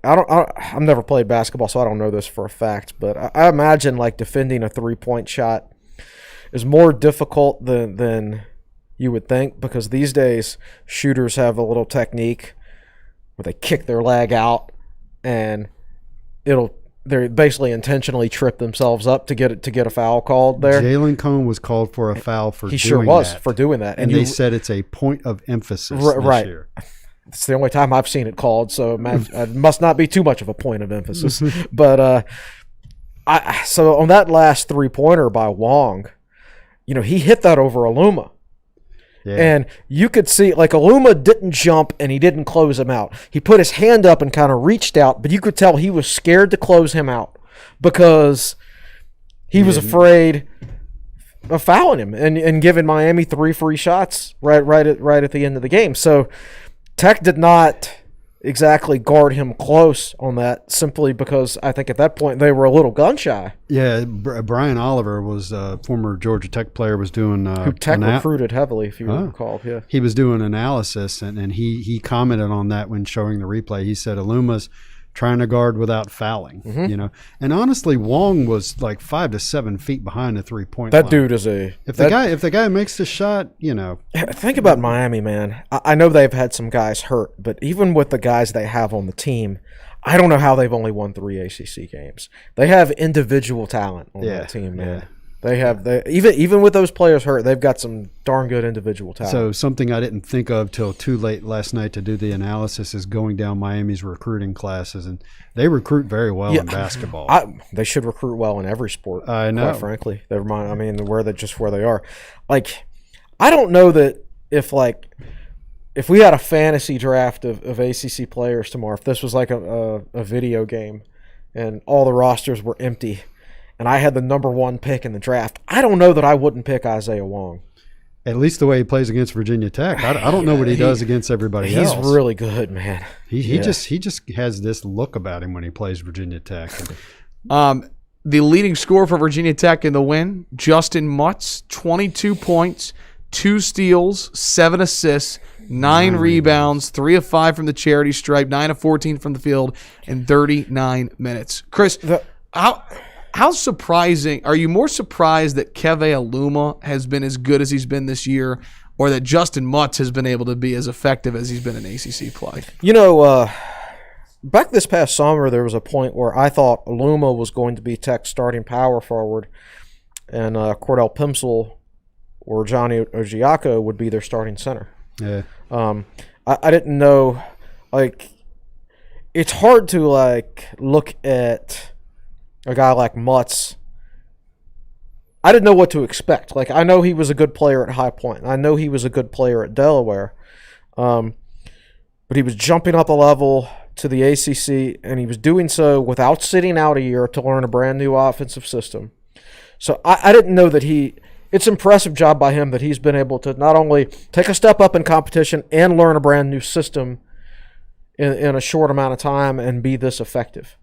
I've never played basketball, so I don't know this for a fact, but I imagine like defending a 3-point shot is more difficult than you would think, because these days shooters have a little technique where they kick their leg out and they basically intentionally trip themselves up to get a foul called there. Jalen Cone was called for a foul for doing that. And they said it's a point of emphasis this year. It's the only time I've seen it called, so it must not be too much of a point of emphasis. But so on that last 3-pointer by Wong, he hit that over Aluma. Yeah. And you could see, like, Aluma didn't jump and he didn't close him out. He put his hand up and kind of reached out, but you could tell he was scared to close him out because he was afraid of fouling him and giving Miami 3 free shots right at the end of the game. So Tech did not exactly guard him close on that, simply because I think at that point they were a little gun shy. Yeah, Brian Oliver was a former Georgia Tech player, was doing who Tech recruited heavily, if you recall. Yeah, he was doing analysis, and he commented on that when showing the replay. He said Aluma's trying to guard without fouling, you know. And honestly, Wong was like 5 to 7 feet behind the 3-point line. That dude is if the guy makes the shot, you know. Think about Miami, man. I know they've had some guys hurt, but even with the guys they have on the team, I don't know how they've only won 3 ACC games. They have individual talent on that team, man. Yeah. Even with those players hurt, they've got some darn good individual talent. So something I didn't think of till too late last night to do the analysis is going down Miami's recruiting classes, and they recruit very well in basketball. They should recruit well in every sport. I know. Quite frankly, never mind. I mean, where they are. Like, I don't know that if we had a fantasy draft of ACC players tomorrow, if this was like a video game, and all the rosters were empty, and I had the number 1 pick in the draft, I don't know that I wouldn't pick Isaiah Wong. At least the way he plays against Virginia Tech. I don't know what he does against everybody else. He's really good, man. He just has this look about him when he plays Virginia Tech. The leading scorer for Virginia Tech in the win, Justin Mutz, 22 points, 2 steals, 7 assists, 9 rebounds, 3 of 5 from the charity stripe, 9 of 14 from the field in 39 minutes. Chris, how surprising – are you more surprised that Keve Aluma has been as good as he's been this year, or that Justin Mutz has been able to be as effective as he's been in ACC play? You know, back this past summer, there was a point where I thought Aluma was going to be Tech's starting power forward, and Cordell Pimsel or Johnny Ojiako would be their starting center. Yeah. I didn't know – like, it's hard to, like, look at – a guy like Mutz. I didn't know what to expect. Like, I know he was a good player at High Point. I know he was a good player at Delaware. But he was jumping up a level to the ACC, and he was doing so without sitting out a year to learn a brand new offensive system. So I didn't know that it's an impressive job by him that he's been able to not only take a step up in competition and learn a brand new system in a short amount of time and be this effective.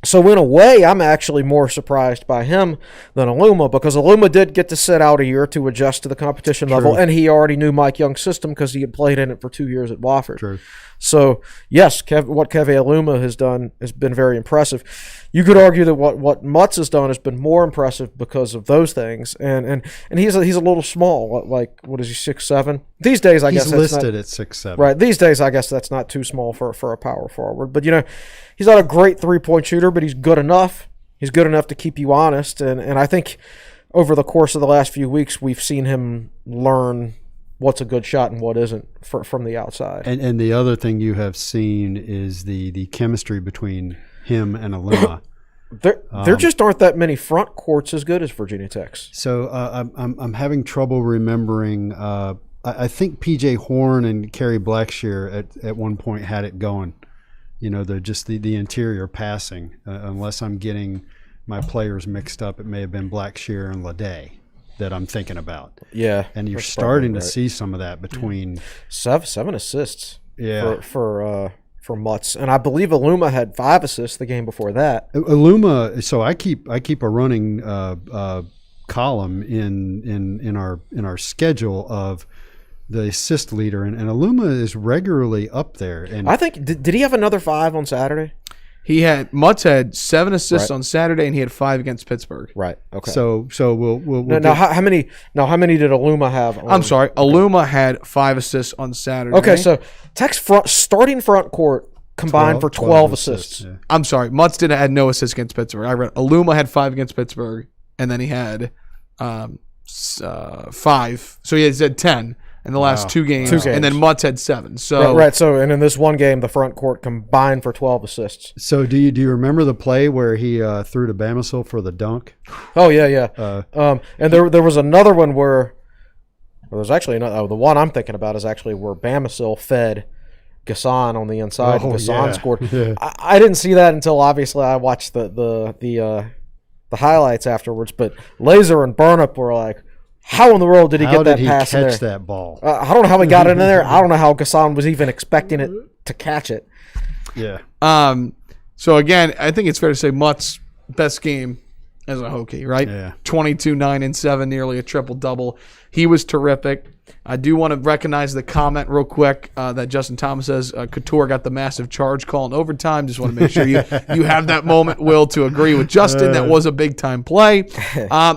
So in a way, I'm actually more surprised by him than Aluma, because Aluma did get to sit out a year to adjust to the competition level, and he already knew Mike Young's system because he had played in it for 2 years at Wofford. True. So, yes, what Keve Aluma has done has been very impressive. You could argue that what Mutz has done has been more impressive because of those things, and he's a little small. Like, what is he, 6'7"? These days, I guess he's listed at 6'7". Right. These days, I guess that's not too small for a power forward. But, you know, he's not a great 3-point shooter, but he's good enough. He's good enough to keep you honest, and I think over the course of the last few weeks, we've seen him learn what's a good shot and what isn't from the outside. And the other thing you have seen is the chemistry between him and Aluma. There just aren't that many front courts as good as Virginia Tech's. So I'm having trouble remembering. I think P.J. Horn and Kerry Blackshear at one point had it going. You know, the interior passing. Unless I'm getting my players mixed up, it may have been Blackshear and Leday that I'm thinking about. Yeah, and you're starting to see some of that between 7 assists. Yeah, for Mutz, and I believe Aluma had 5 assists the game before that. Aluma. So I keep a running column in our schedule of the assist leader, and Aluma is regularly up there. And I think did he have another 5 on Saturday? Mutz had 7 assists on Saturday, and he had 5 against Pittsburgh. Right. Okay. So we'll now how many did Aluma have? I'm sorry, Aluma had 5 assists on Saturday. Okay, so Tech's starting front court combined for 12 assists. Yeah. I'm sorry, Mutz had no assists against Pittsburgh. I read Aluma had 5 against Pittsburgh, and then he had 5. So he had 10 in the last 2 games, and then Mutz had 7. So right. So and in this one game, the front court combined for 12 assists. So do you remember the play where he threw to Bamisile for the dunk? Oh yeah. And there was another one where Well, there's actually another. The one I'm thinking about is actually where Bamasil fed Gasson on the inside. And Gasson scored. Yeah. I didn't see that until obviously I watched the highlights afterwards. But Laser and Burnup were like, how in the world did he get that pass in there? How did he catch that ball? I don't know how he got it in there. I don't know how Gasson was even expecting it to catch it. Yeah. So again, I think it's fair to say Mutt's best game as a Hokie, right? Yeah. 22, 9, and 7, nearly a triple-double. He was terrific. I do want to recognize the comment real quick that Justin Thomas says Couture got the massive charge call in overtime. Just want to make sure you have that moment, Will, to agree with Justin. That was a big-time play.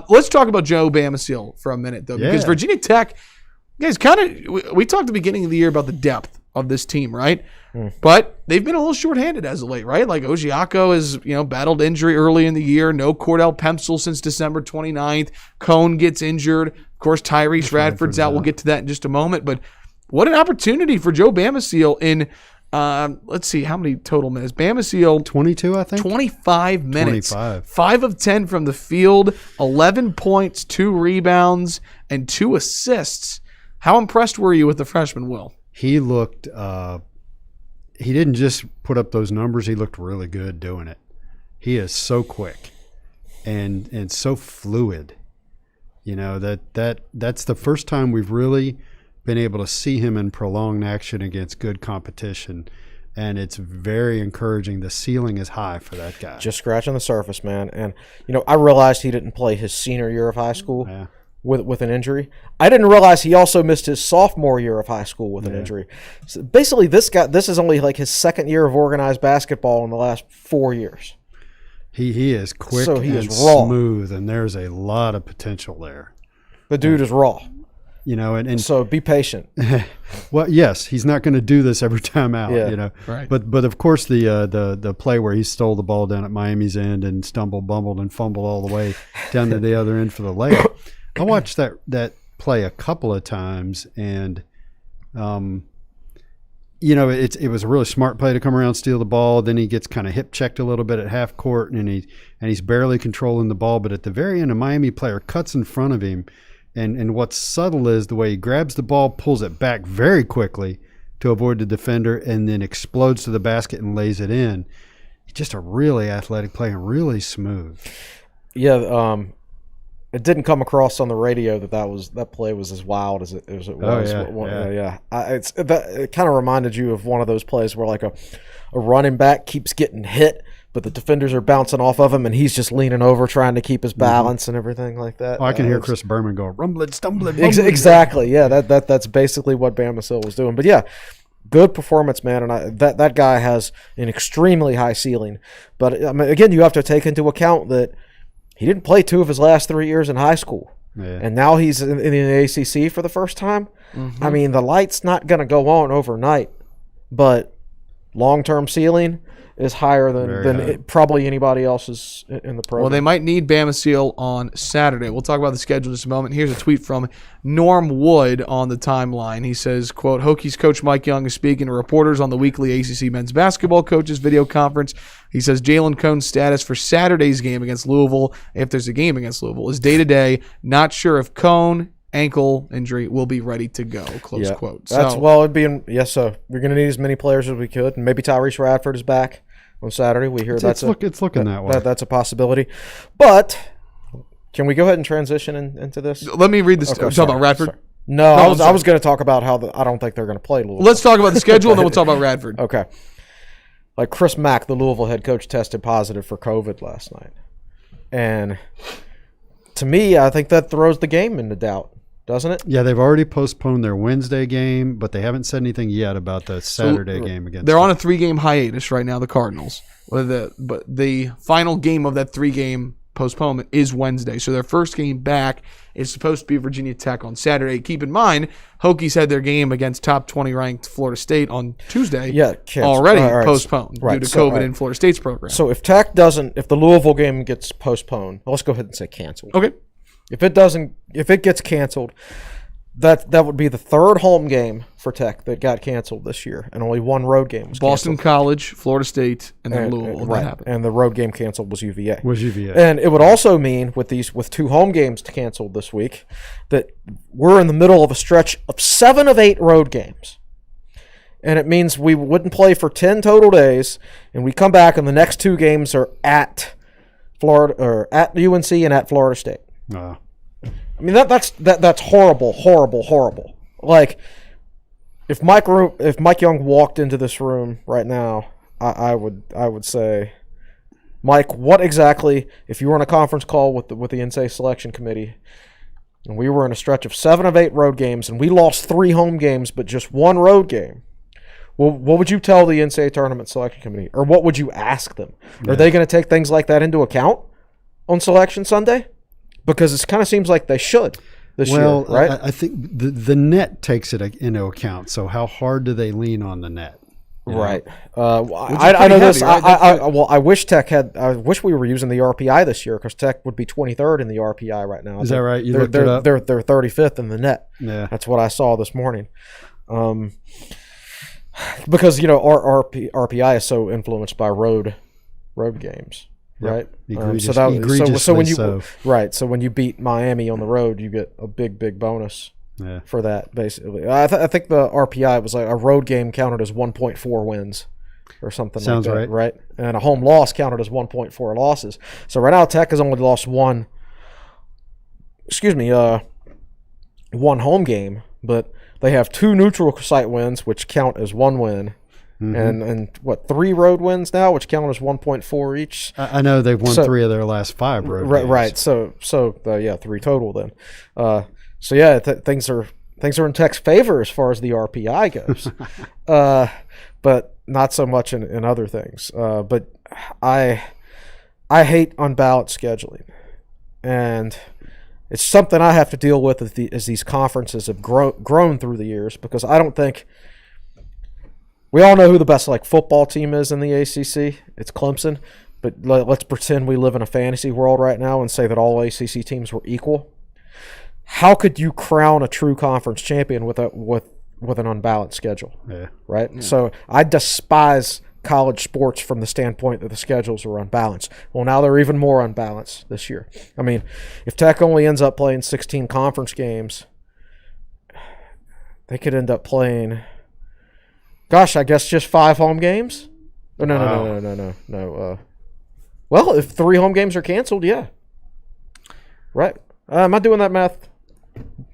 Let's talk about Joe Bamasil for a minute, though, because Virginia Tech, guys, we talked at the beginning of the year about the depth of this team, right? But they've been a little shorthanded as of late, right? Like Ojiako has, battled injury early in the year. No Cordell Pemsel since December 29th. Cone gets injured. Of course, Tyrese Radford's out. We'll get to that in just a moment. But what an opportunity for Joe Bamasil in, let's see, how many total minutes? Bamasil, 22, I think. 25 minutes. 25. 5 of 10 from the field, 11 points, 2 rebounds, and 2 assists. How impressed were you with the freshman, Will? He looked he didn't just put up those numbers, he looked really good doing it. He is so quick and so fluid. That's the first time we've really been able to see him in prolonged action against good competition, and it's very encouraging. The ceiling is high for that guy. Just scratching the surface, man. And I realized he didn't play his senior year of high school. Yeah. With an injury. I didn't realize he also missed his sophomore year of high school with an injury. So basically, this is only like his second year of organized basketball in the last 4 years. He is quick So he and is raw. smooth, and there's a lot of potential there. The dude is raw. And So be patient. well, yes, he's not going to do this every time out. Yeah. Right. But of course the play where he stole the ball down at Miami's end and stumbled, bumbled, and fumbled all the way down to the other end for the layup. I watched that play a couple of times, and it was a really smart play to come around, steal the ball. Then he gets kind of hip checked a little bit at half court, and he's barely controlling the ball. But at the very end, a Miami player cuts in front of him, and what's subtle is the way he grabs the ball, pulls it back very quickly to avoid the defender, and then explodes to the basket and lays it in. Just a really athletic play and really smooth. Yeah. It didn't come across on the radio that play was as wild as it was. Yeah. It kind of reminded you of one of those plays where like a running back keeps getting hit, but the defenders are bouncing off of him, and he's just leaning over trying to keep his balance and everything like that. Oh, I can hear Chris Berman go rumbling, stumbling. Exactly. Yeah, that's basically what Bamasil was doing. But yeah, good performance, man, and that guy has an extremely high ceiling. But again, you have to take into account that he didn't play 2 of his last 3 years in high school. Yeah. And now he's in the ACC for the first time. Mm-hmm. I mean, the light's not going to go on overnight, but long-term ceiling is higher than probably anybody else's in the program. Well, they might need Bamasil on Saturday. We'll talk about the schedule in just a moment. Here's a tweet from Norm Wood on the timeline. He says, quote, Hokies coach Mike Young is speaking to reporters on the weekly ACC men's basketball coaches video conference. He says Jalen Cone's status for Saturday's game against Louisville, if there's a game against Louisville, is day-to-day. Not sure if Cone ankle injury will be ready to go, close quote. It'd be yes, so we're going to need as many players as we could, and maybe Tyrese Radford is back on Saturday. We hear it's looking that way. That's a possibility. But can we go ahead and transition into this? Let me read this. Okay, talk about Radford. Sorry. No, I was going to talk about how I don't think they're going to play Louisville. Let's talk about the schedule, and then we'll talk about Radford. Okay. Like Chris Mack, the Louisville head coach, tested positive for COVID last night. And to me, I think that throws the game into doubt, doesn't it? Yeah, they've already postponed their Wednesday game, but they haven't said anything yet about the Saturday game against They're on a 3-game hiatus right now, the Cardinals. But the final game of that 3-game postponement is Wednesday. So their first game back is supposed to be Virginia Tech on Saturday. Keep in mind, Hokies had their game against top 20 ranked Florida State on Tuesday. Already postponed due to COVID in Florida State's program. So if the Louisville game gets postponed, let's go ahead and say canceled. Okay. If it gets canceled, that would be the third home game for Tech that got canceled this year, and only one road game was Boston canceled. College, Florida State, and then Louisville. Right. That happened. And the road game canceled was UVA. UVA. And it would also mean with 2 home games canceled this week that we're in the middle of a stretch of 7 of 8 road games. And it means we wouldn't play for 10 total days, and we come back and the next 2 games are at Florida or at UNC and at Florida State. I mean that's horrible. Like if Mike Young walked into this room right now, I would say, Mike, what exactly, if you were on a conference call with the NCAA selection committee and we were in a stretch of 7 of 8 road games and we lost 3 home games but just 1 road game, well, what would you tell the NCAA tournament selection committee, or what would you ask them? Yeah. Are they going to take things like that into account on Selection Sunday? Because it kind of seems like they should this year, right? I think the net takes it into account. So how hard do they lean on the net? Right. I know this. Right? I wish Tech had. I wish we were using the RPI this year, because Tech would be 23rd in the RPI right now. Is that right? They're 35th in the net. Yeah. That's what I saw this morning. Because our RPI is so influenced by road games. Right. So when you so when you beat Miami on the road, you get a big bonus for that. Basically, I think the RPI was like a road game counted as 1.4 wins or something. Sounds like that, right? And a home loss counted as 1.4 losses. So right now, Tech has only lost one home game, but they have 2 neutral site wins, which count as 1 win. Mm-hmm. And what, 3 road wins now, which count as 1.4 each. I know they've won 3 of their last 5 road games. Right. So 3 total then. Things are in Tech's favor as far as the RPI goes, but not so much in other things. But I hate unbalanced scheduling, and it's something I have to deal with as these conferences have grown through the years, because I don't think. We all know who the best football team is in the ACC. It's Clemson. But let's pretend we live in a fantasy world right now and say that all ACC teams were equal. How could you crown a true conference champion with an unbalanced schedule? Yeah. Right? Yeah. So I despise college sports from the standpoint that the schedules are unbalanced. Well, now they're even more unbalanced this year. I mean, if Tech only ends up playing 16 conference games, they could end up playing... Gosh, I guess just 5 home games? No. Well, if 3 home games are canceled, yeah. Right. Am I doing that math?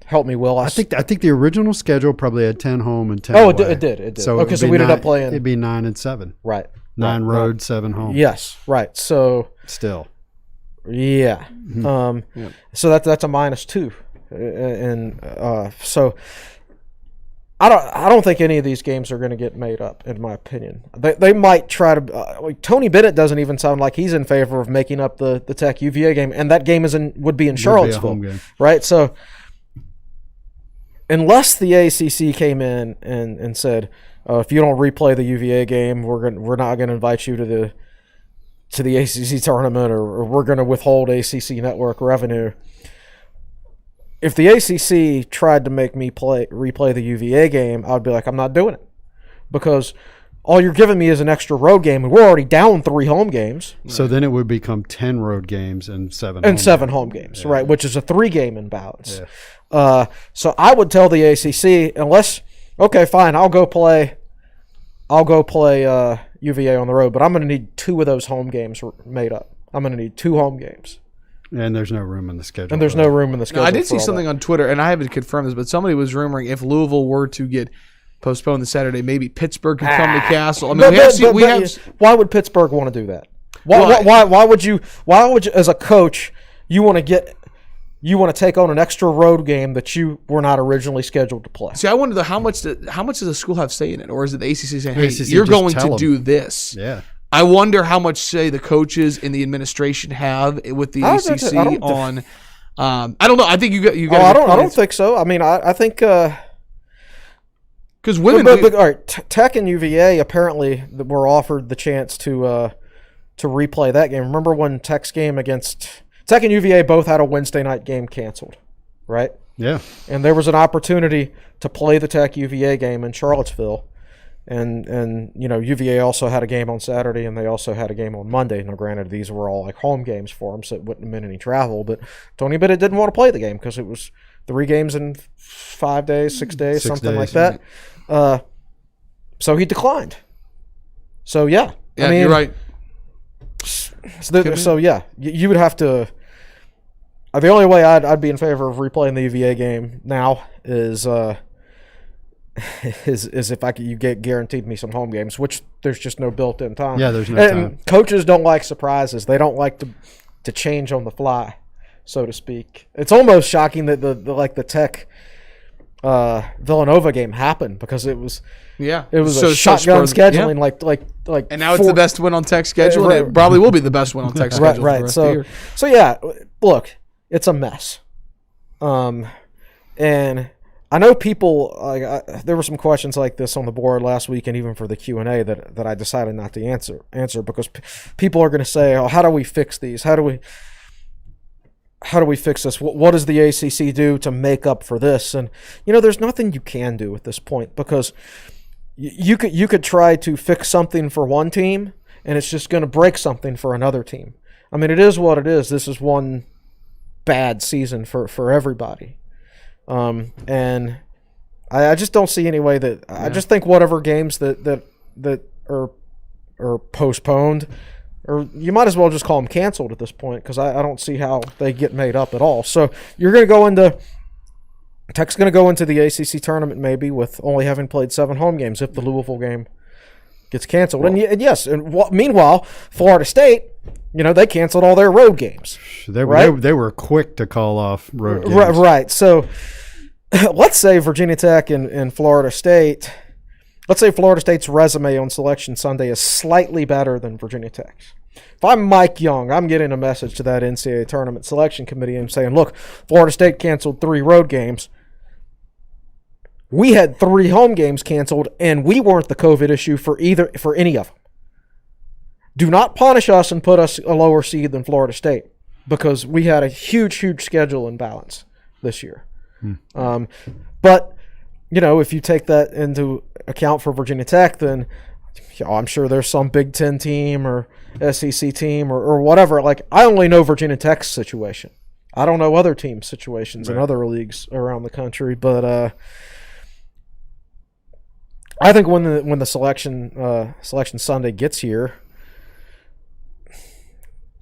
Help me, Will. I think the original schedule probably had 10 home and 10 away. It did. So we ended up playing. It'd be 9 and 7. Right. 9 road, 7 home. Yes. Right. So still. Yeah. Mm-hmm. So that's a -2, and so. I don't think any of these games are going to get made up, in my opinion. They might try to. Tony Bennett doesn't even sound like he's in favor of making up the Tech UVA game, and that game would be in Charlottesville, right? So, unless the ACC came in and said, if you don't replay the UVA game, we're not going to invite you to the ACC tournament, or we're going to withhold ACC network revenue. If the ACC tried to make me replay the UVA game, I would be like, I'm not doing it, because all you're giving me is an extra road game, and we're already down 3 home games. So then it would become 10 road games and 7 home games, right? Which is a 3-game imbalance. Yeah. So I would tell the ACC, okay, fine, I'll go play UVA on the road, but I'm going to need 2 of those home games made up. I'm going to need 2 home games. And there's no room in the schedule. I did see something on Twitter, and I haven't confirmed this, but somebody was rumoring if Louisville were to get postponed this Saturday, maybe Pittsburgh could come to Castle. I mean, why would Pittsburgh want to do that? Why would you, as a coach, you want to take on an extra road game that you were not originally scheduled to play? See, I wonder how much does the school have say in it, or is it the ACC saying, "Hey, you're going to do this"? Yeah. I wonder how much say the coaches in the administration have with the ACC on. I don't know. I think you got. I don't think so. I mean, I think because women. All right, Tech and UVA apparently were offered the chance to replay that game. Remember when Tech's game against Tech and UVA both had a Wednesday night game canceled, right? Yeah. And there was an opportunity to play the Tech UVA game in Charlottesville. And UVA also had a game on Saturday, and they also had a game on Monday. Now, granted, these were all like home games for them, so it wouldn't have been any travel. But Tony Bennett didn't want to play the game because it was 3 games in 5 days, 6 days, something like that. So he declined. So yeah, I mean, you're right. So you would have to. The only way I'd be in favor of replaying the UVA game now is if you get guaranteed me some home games, which there's just no built-in time. Yeah, there's no time. Coaches don't like surprises. They don't like to change on the fly, so to speak. It's almost shocking that the Tech Villanova game happened because it was a shotgun scheduling like and now it's the best win on Tech's schedule, and it probably will be the best win on Tech's schedule. Right. So yeah, look, it's a mess. And I know people there were some questions like this on the board last week, and even for the Q&A that I decided not to answer because people are going to say, "Oh, how do we fix these? How do we fix this? What does the ACC do to make up for this?" And there's nothing you can do at this point because you could try to fix something for one team, and it's just going to break something for another team. I mean, it is what it is. This is one bad season for everybody. And I just don't see any way that I just think whatever games that are postponed, or you might as well just call them canceled at this point because I don't see how they get made up at all. So you're going to go into Tech's going to go into the ACC tournament maybe with only having played 7 home games if the Louisville game gets canceled. Meanwhile, Florida State, they canceled all their road games. They were quick to call off road games. Right. So let's say Virginia Tech and Florida State. Let's say Florida State's resume on Selection Sunday is slightly better than Virginia Tech's. If I'm Mike Young, I'm getting a message to that NCAA tournament selection committee and saying, look, Florida State canceled 3 road games. We had 3 home games canceled, and we weren't the COVID issue for any of them. Do not punish us and put us a lower seed than Florida State because we had a huge, huge schedule imbalance this year. But, if you take that into account for Virginia Tech, then I'm sure there's some Big Ten team or SEC team or whatever. Like, I only know Virginia Tech's situation. I don't know other teams' situations in other leagues around the country. But I think when the selection Sunday gets here,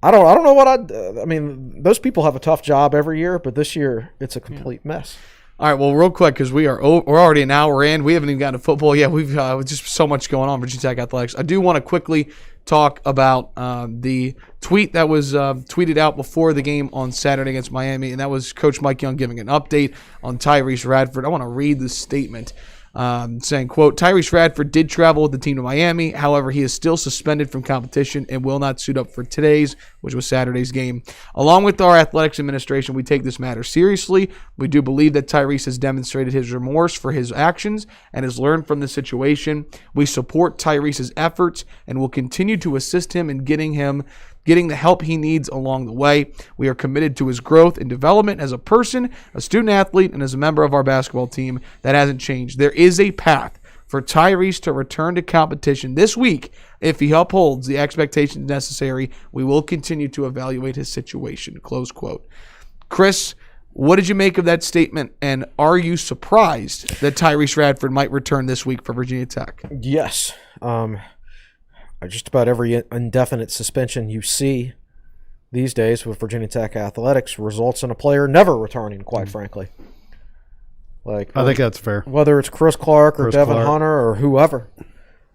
I don't know what I mean, those people have a tough job every year, but this year it's a complete mess. All right, well, real quick, because we're already an hour in. We haven't even gotten to football yet. We've just so much going on, Virginia Tech Athletics. I do want to quickly talk about the tweet that was tweeted out before the game on Saturday against Miami, and that was Coach Mike Young giving an update on Tyrese Radford. I want to read this statement. Saying, quote, Tyrese Radford did travel with the team to Miami. However, he is still suspended from competition and will not suit up for today's, which was Saturday's game. Along with our athletics administration, we take this matter seriously. We do believe that Tyrese has demonstrated his remorse for his actions and has learned from the situation. We support Tyrese's efforts and will continue to assist him in getting the help he needs along the way. We are committed to his growth and development as a person, a student athlete, and as a member of our basketball team. That hasn't changed. There is a path for Tyrese to return to competition this week. If he upholds the expectations necessary, we will continue to evaluate his situation. Close quote. Chris, what did you make of that statement, and are you surprised that Tyrese Radford might return this week for Virginia Tech? Yes. Just about every indefinite suspension you see these days with Virginia Tech athletics results in a player never returning, quite frankly. I think that's fair. Whether it's Chris Clark or Devin Hunter or whoever,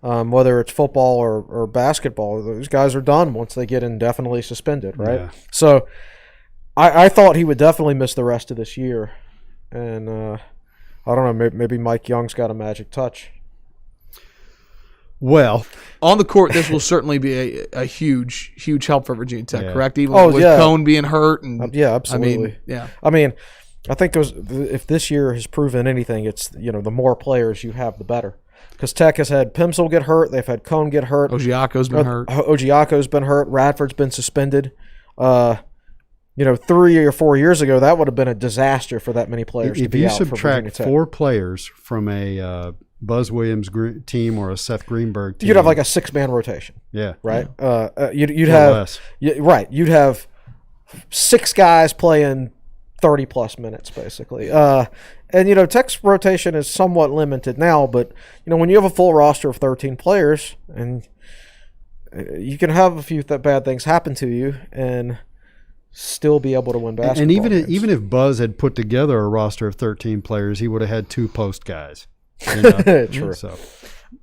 whether it's football or basketball, those guys are done once they get indefinitely suspended, right? Yeah. So I thought he would definitely miss the rest of this year. And I don't know, maybe Mike Young's got a magic touch. Well, on the court, this will certainly be a huge, huge help for Virginia Tech, correct? Even with Cone being hurt. And absolutely. I mean, I think if this year has proven anything, it's, the more players you have, the better. Because Tech has had Pimsel get hurt. They've had Cone get hurt. Ogiako's been hurt. Ogiako's been hurt. Radford's been suspended. 3 or 4 years ago, that would have been a disaster for that many players to be out. If you subtract 4 players from a Buzz Williams team or a Seth Greenberg team, you'd have like a 6-man rotation. Yeah. Right? You'd have – you'd have 6 guys playing 30-plus minutes, basically. And, Tech's rotation is somewhat limited now, but, when you have a full roster of 13 players, and you can have a few bad things happen to you and still be able to win basketball and games. even if Buzz had put together a roster of 13 players, he would have had 2 post guys. True. So.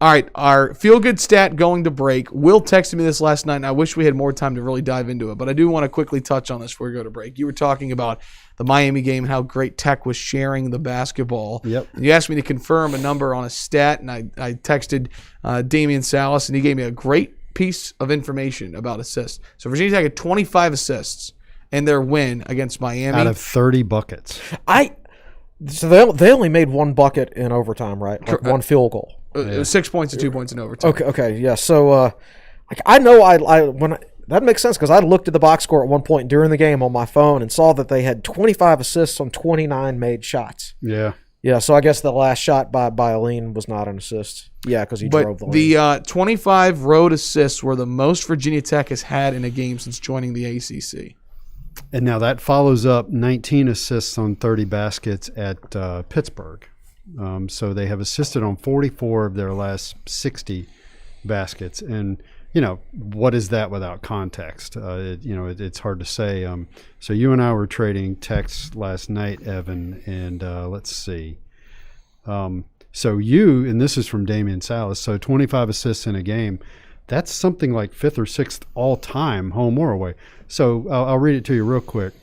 All right, our feel-good stat going to break. Will texted me this last night, and I wish we had more time to really dive into it, but I do want to quickly touch on this before we go to break. You were talking about the Miami game and how great Tech was sharing the basketball. Yep. You asked me to confirm a number on a stat, and I texted Damian Salas, and he gave me a great piece of information about assists. So Virginia Tech had 25 assists in their win against Miami. Out of 30 buckets. So they only made 1 bucket in overtime, right? Like 1 field goal. It was 6 points and 2 points in overtime. Okay, yeah. So, I know that makes sense because I looked at the box score at one point during the game on my phone and saw that they had 25 assists on 29 made shots. Yeah. Yeah, so I guess the last shot by Aline was not an assist. Yeah, because he drove the lane. The 25 road assists were the most Virginia Tech has had in a game since joining the ACC. And now that follows up 19 assists on 30 baskets at Pittsburgh. So they have assisted on 44 of their last 60 baskets. And, what is that without context? It's hard to say. So you and I were trading texts last night, Evan, and let's see. So you, and this is from Damian Salas, so 25 assists in a game. That's something like 5th or 6th all-time, home or away. So I'll read it to you real quick.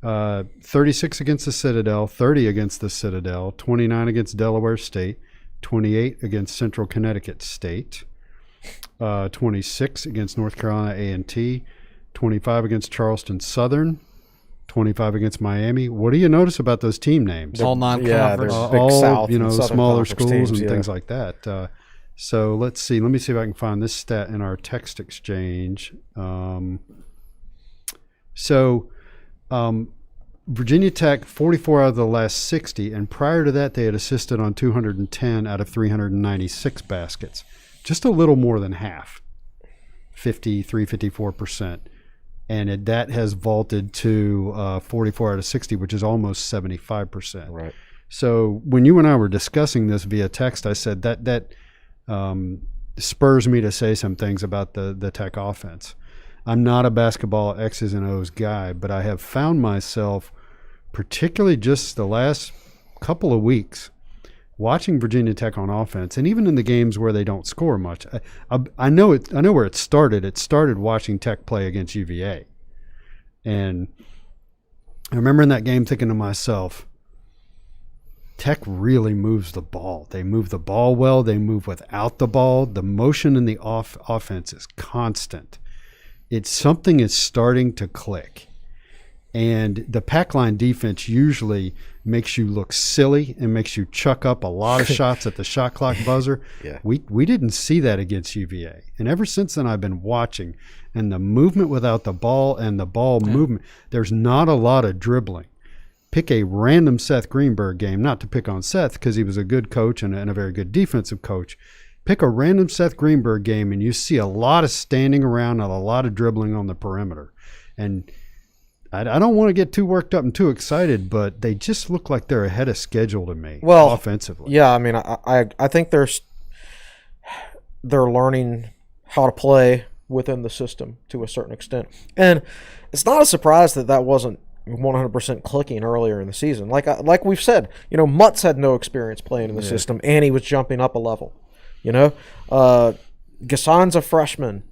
36 against the Citadel, 30 against the Citadel, 29 against Delaware State, 28 against Central Connecticut State, 26 against North Carolina A&T, 25 against Charleston Southern, 25 against Miami. What do you notice about those team names? All non-conference. Big all South and Southern smaller Conference schools teams, and things like that. So let's see. Let me see if I can find this stat in our text exchange. Virginia Tech, 44 out of the last 60, and prior to that they had assisted on 210 out of 396 baskets. Just a little more than half, 54%. And that has vaulted to 44 out of 60, which is almost 75%. Right. So when you and I were discussing this via text, I said that spurs me to say some things about the Tech offense. I'm not a basketball X's and O's guy, but I have found myself, particularly just the last couple of weeks, watching Virginia Tech on offense, and even in the games where they don't score much. I know where it started. It started watching Tech play against UVA, and I remember in that game thinking to myself, Tech really moves the ball. They move the ball well. They move without the ball. The motion in the offense is constant. Something is starting to click. And the pack line defense usually makes you look silly and makes you chuck up a lot of shots at the shot clock buzzer. Yeah. We didn't see that against UVA. And ever since then, I've been watching. And the movement without the ball and the ball movement, there's not a lot of dribbling. Pick a random Seth Greenberg game, not to pick on Seth because he was a good coach and a very good defensive coach. Pick a random Seth Greenberg game and you see a lot of standing around and a lot of dribbling on the perimeter. And I don't want to get too worked up and too excited, but they just look like they're ahead of schedule to me offensively. Yeah, I mean, I think they're learning how to play within the system to a certain extent. And it's not a surprise that wasn't 100% clicking earlier in the season. Like we've said, Mutz had no experience playing in the system, and he was jumping up a level. Gassan's a freshman.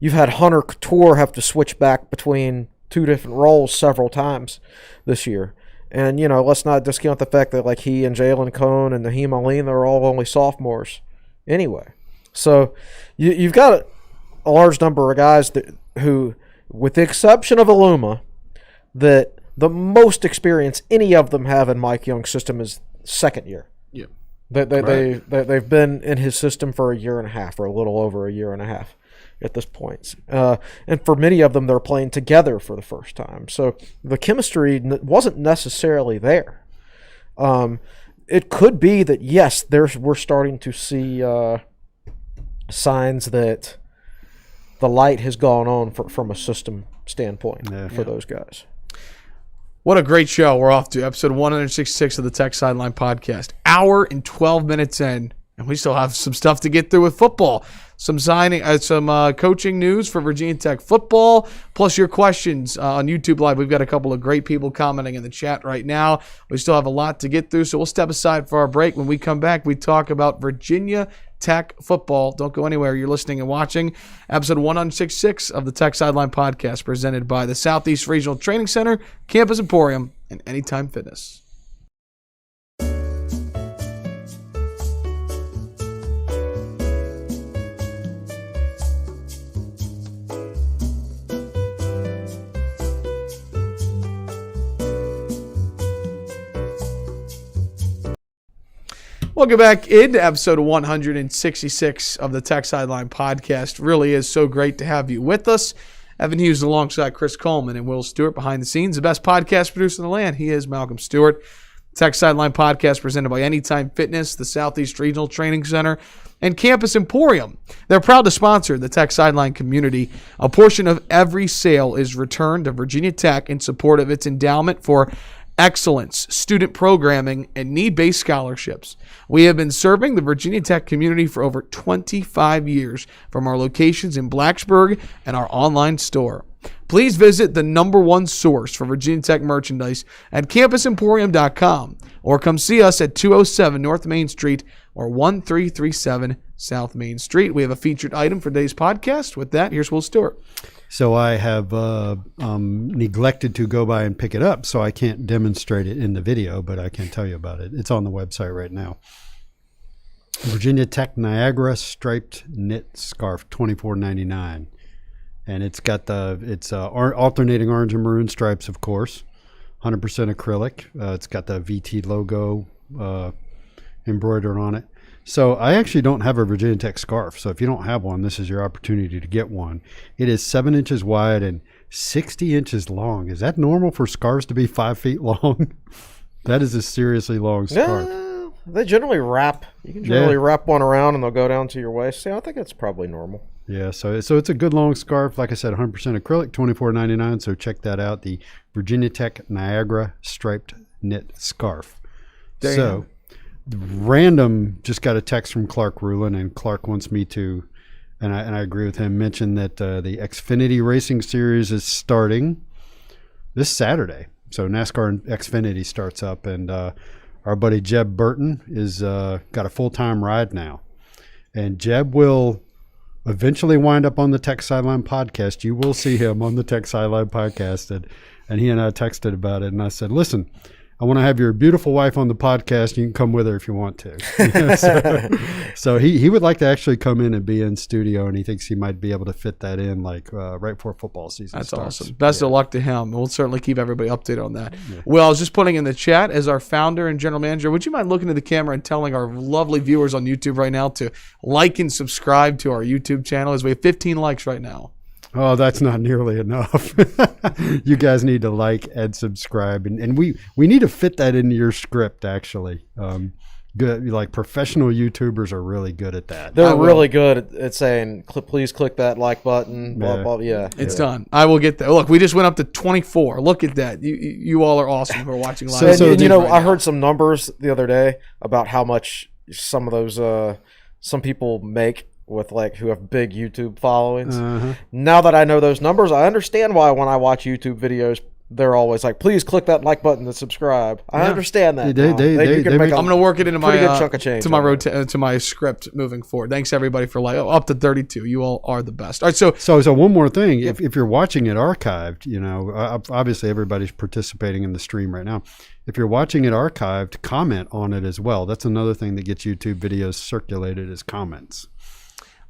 You've had Hunter Couture have to switch back between 2 different roles several times this year. And, let's not discount the fact that, he and Jalen Cone and Naheem Aline, they're all only sophomores anyway. So you've got a large number of guys who, with the exception of Aluma, that the most experience any of them have in Mike Young's system is second year. Yeah. They've been in his system for a year and a half, or a little over a year and a half at this point. And for many of them, they're playing together for the first time. So the chemistry wasn't necessarily there. It could be that, yes, we're starting to see signs that the light has gone on from a system standpoint for those guys. What a great show we're off to. Episode 166 of the Tech Sideline Podcast. Hour and 12 minutes in, and we still have some stuff to get through with football. Some signing, some coaching news for Virginia Tech football, plus your questions on YouTube Live. We've got a couple of great people commenting in the chat right now. We still have a lot to get through, so we'll step aside for our break. When we come back, we talk about Virginia Tech football. Don't go anywhere. You're listening and watching episode 166 of the Tech Sideline Podcast, presented by the Southeast Regional Training Center, Campus Emporium, and Anytime Fitness. Welcome back into episode 166 of the Tech Sideline Podcast. Really is so great to have you with us. Evan Hughes alongside Chris Coleman and Will Stewart behind the scenes. The best podcast producer in the land. He is Malcolm Stewart. Tech Sideline Podcast presented by Anytime Fitness, the Southeast Regional Training Center, and Campus Emporium. They're proud to sponsor the Tech Sideline community. A portion of every sale is returned to Virginia Tech in support of its endowment for excellence, student programming, and need-based scholarships. We have been serving the Virginia Tech community for over 25 years from our locations in Blacksburg and our online store. Please visit the #1 source for Virginia Tech merchandise at campusemporium.com or come see us at 207 North Main Street or 1337 South Main Street. We have a featured item for today's podcast. With that, here's Will Stewart. So I have neglected to go by and pick it up, so I can't demonstrate it in the video, but I can tell you about it. It's on the website right now. Virginia Tech Niagara striped knit scarf, $24.99, and it's got alternating orange and maroon stripes, of course, 100% acrylic. It's got the VT logo embroidered on it. So I actually don't have a Virginia Tech scarf. So if you don't have one, this is your opportunity to get one. It is 7 inches wide and 60 inches long. Is that normal for scarves to be 5 feet long? That is a seriously long scarf. They generally wrap. You can generally wrap one around and they'll go down to your waist. So I think that's probably normal. Yeah, so it's a good long scarf. Like I said, 100% acrylic, $24.99. So check that out. The Virginia Tech Niagara striped knit scarf. Damn. Random just got a text from Clark Rulin, and Clark wants me to, and I agree with him, mention that the Xfinity Racing Series is starting this Saturday. So NASCAR Xfinity starts up, and our buddy Jeb Burton is got a full-time ride now. And Jeb will eventually wind up on the Tech Sideline Podcast. You will see him on the Tech Sideline Podcast. And he and I texted about it, and I said, listen, I want to have your beautiful wife on the podcast. You can come with her if you want to. So he would like to actually come in and be in studio, and he thinks he might be able to fit that in right before football season That's starts. awesome. Best of luck to him. We'll certainly keep everybody updated on that. Yeah. Well, I was just putting in the chat, as our founder and general manager, would you mind looking at the camera and telling our lovely viewers on YouTube right now to like and subscribe to our YouTube channel, as we have 15 likes right now. Oh, that's not nearly enough. You guys need to like and subscribe, and we need to fit that into your script. Actually, good. Like professional YouTubers are really good at that. They're really good at saying, "Please click that like button." Blah, blah, It's done. I will get that. Look, we just went up to 24. Look at that. You all are awesome who are watching live. So I heard some numbers the other day about how much some of those some people make with who have big YouTube followings. Now that I know those numbers, I understand why when I watch YouTube videos, they're always like, please click that like button and subscribe. I understand that. I'm going to work it into my chunk of change to my script moving forward. Thanks everybody for up to 32. You all are the best. All right, so one more thing. If you're watching it archived, obviously everybody's participating in the stream right now. If you're watching it archived, comment on it as well. That's another thing that gets YouTube videos circulated is comments.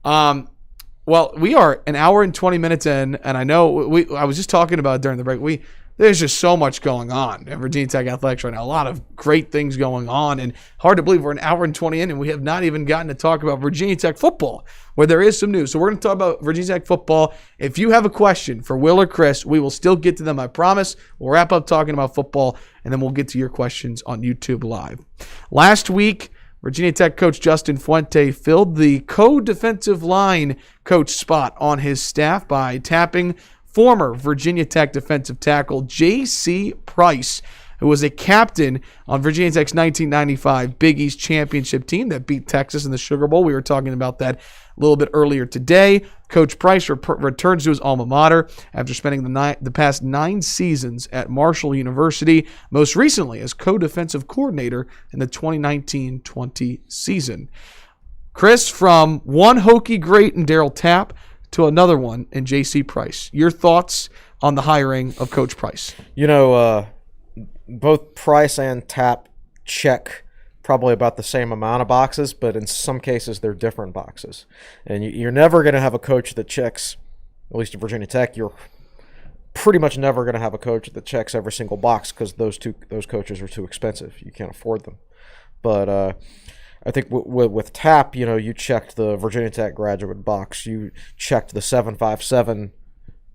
Well, we are an hour and 20 minutes in, and I know I was just talking about it during the break. there's just so much going on at Virginia Tech Athletics right now. A lot of great things going on, and hard to believe we're an hour and 20 in, and we have not even gotten to talk about Virginia Tech football, where there is some news. So we're going to talk about Virginia Tech football. If you have a question for Will or Chris, we will still get to them, I promise. We'll wrap up talking about football, and then we'll get to your questions on YouTube Live. Last week, Virginia Tech coach Justin Fuente filled the co-defensive line coach spot on his staff by tapping former Virginia Tech defensive tackle J.C. Price, who was a captain on Virginia Tech's 1995 Big East championship team that beat Texas in the Sugar Bowl. We were talking about that a little bit earlier today. Coach Price returns to his alma mater after spending the past 9 seasons at Marshall University, most recently as co-defensive coordinator in the 2019-20 season. Chris, from one Hokie great in Darryl Tapp to another one in J.C. Price, your thoughts on the hiring of Coach Price? Both Price and Tapp check probably about the same amount of boxes, but in some cases they're different boxes. And you're never going to have a coach that checks, at least at Virginia Tech, you're pretty much never going to have a coach that checks every single box because those coaches are too expensive. You can't afford them. But I think with Tapp, you checked the Virginia Tech graduate box. You checked the 757